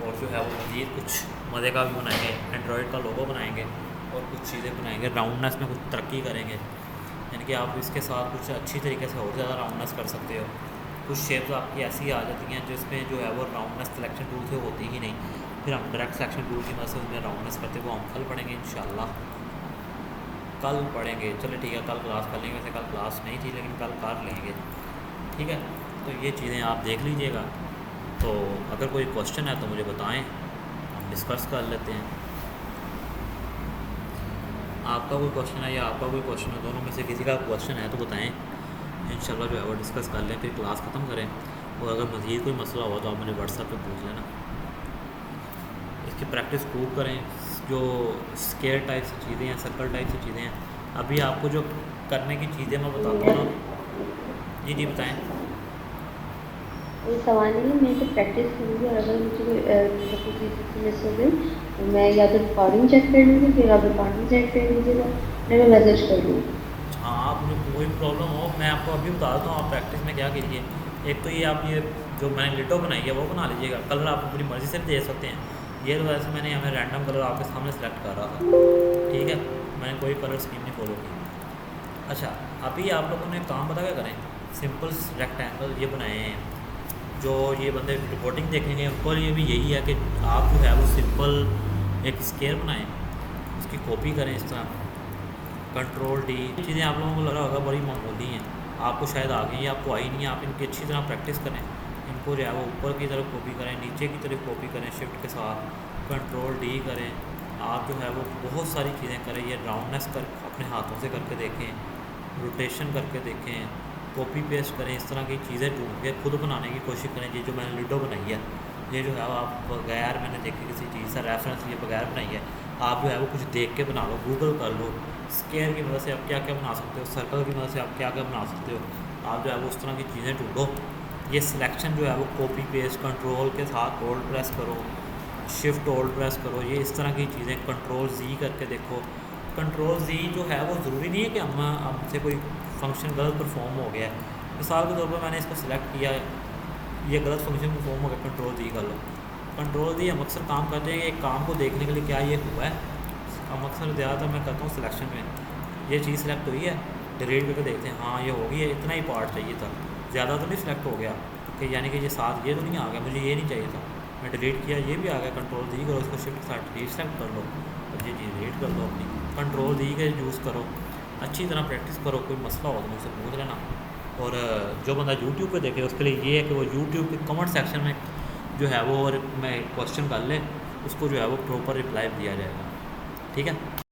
और जो है वो मज़ीद कुछ मज़े का भी बनाएंगे, एंड्रॉयड का लोगो बनाएंगे और कुछ चीज़ें बनाएंगे। राउंडनेस में कुछ तरक्की करेंगे, यानी कि आप इसके साथ कुछ अच्छी तरीके से और ज़्यादा राउंडनेस कर सकते हो। कुछ शेप्स आपकी ऐसी आ जाती हैं जिसमें जो है वो राउंडनेस सिलेक्शन टूल से होती ही नहीं, फिर हम डायरेक्ट सिलेक्शन टूल की मदद से उनमें राउंडनेस करते, वो हम कल पढ़ेंगे इंशाल्लाह। कल पढ़ेंगे, चलो ठीक है, कल क्लास कर लेंगे। वैसे कल क्लास नहीं थी लेकिन कल कर लेंगे, ठीक है। तो ये चीज़ें आप देख लीजिएगा। तो अगर कोई क्वेश्चन है तो मुझे बताएं, हम डिस्कस कर लेते हैं। आपका कोई क्वेश्चन है या आपका कोई क्वेश्चन है, दोनों में से किसी का क्वेश्चन है तो बताएं, इंशाल्लाह जो है वो डिस्कस कर लें, फिर क्लास ख़त्म करें। और अगर मज़ीद कोई मसला हुआ तो आप मुझे व्हाट्सएप पे पूछ लेना। इसकी प्रैक्टिस खूब करें। जो स्केयर टाइप से चीज़ें हैं, सर्कल टाइप से चीज़ें हैं, अभी आपको जो करने की चीज़ें मैं बताता हूँ ना। जी जी बताएं। कोई सवाल नहीं है, मैं तो प्रैक्टिस करूँगी और अगर मुझे कोई मतलब कोई चीज़ इससे मिस हो गई तो मैं या तो रिकॉर्डिंग चेक कर लूँगी, फिर आप रिकॉर्डिंग चेक कर लीजिएगा, फिर मैं मैसेज कर लूँगी। हाँ, आप मुझे कोई प्रॉब्लम हो मैं आपको अभी बता देता हूँ, आप प्रैक्टिस में क्या कीजिए। एक तो ये आप ये जो मैंने लिटो बनाई है वो बना लीजिएगा। कलर आप अपनी मर्ज़ी से दे सकते हैं। ये तो वैसे मैंने यहाँ रैंडम कलर आपके सामने सेलेक्ट कर रहा था, ठीक है। मैंने कोई कलर स्कीम नहीं फॉलो की। अच्छा, अभी आप लोगों ने काम पता क्या करें। सिंपल रेक्टेंगल ये बनाए हैं। जो ये बंदे रिपोर्टिंग देखेंगे उनको लिए भी यही है कि आप जो है वो सिंपल एक स्केयर बनाएं, उसकी कॉपी करें इस तरह, कंट्रोल डी। चीज़ें आप लोगों को लगा होगा बड़ी मामूली हैं, आपको शायद आ गई, आपको आई नहीं है। आप इनकी अच्छी तरह प्रैक्टिस करें। इनको जो है वो ऊपर की तरफ कॉपी करें, नीचे की तरफ कॉपी करें शिफ्ट के साथ, कंट्रोल डी करें। आप जो है वो बहुत सारी चीज़ें करें। ये राउंडनेस कर अपने हाथों से करके देखें, रोटेशन करके देखें, कॉपी पेस्ट करें। इस तरह की चीज़ें ढूंढ के खुद बनाने की कोशिश करें। ये जो मैंने लूडो बनाई है, ये जो है वो आप बगैर मैंने देखे किसी चीज़ से रेफरेंस लिए बगैर बनाई है। आप जो है वो कुछ देख के बना लो, गूगल कर लो। स्केयर की मदद से आप क्या क्या बना सकते हो, सर्कल की मदद से आप क्या क्या बना सकते हो। आप जो है वो उस तरह की चीज़ें ढूंढो। ये सिलेक्शन जो है वो कॉपी पेस्ट कंट्रोल के साथ होल्ड प्रेस करो, शिफ्ट होल्ड प्रेस करो। ये इस तरह की चीज़ें कंट्रोल जी करके देखो। कंट्रोल जी जो है वो ज़रूरी नहीं है कि हमसे कोई फंक्शन गलत परफॉर्म हो गया है। मिसाल के तौर पर मैंने इसको सिलेक्ट किया, ये गलत फंक्शन परफॉर्म हो गया, कंट्रोल जी कर लो। कंट्रोल जी हम अक्सर काम करते हैं एक काम को देखने के लिए क्या ये हुआ है। हम अक्सर ज़्यादातर मैं करता हूँ सिलेक्शन में ये चीज़ सेलेक्ट हुई है, डिलीट करके देखते हैं हाँ ये हो गई है, इतना ही पार्ट चाहिए था, ज़्यादा तो नहीं सिलेक्ट हो गया कि यानी कि ये साथ ये तो नहीं आ गया, मुझे ये नहीं चाहिए था, मैं डिलीट किया ये भी आ गया। कंट्रोल दी करो, इसको शिफ्ट के साथ डिलीट सेलेक्ट कर लो और ये चीज़ डिलीट कर लो अपनी। कंट्रोल दी का यूज़ करो, अच्छी तरह प्रैक्टिस करो। कोई मसला हो तो मुझसे पूछ लेना। और जो बंदा यूट्यूब पे देखे उसके लिए ये है कि वो यूट्यूब के कमेंट सेक्शन में जो है वो और मैं क्वेश्चन कर ले, उसको जो है वो प्रॉपर रिप्लाई दिया जाएगा, ठीक है।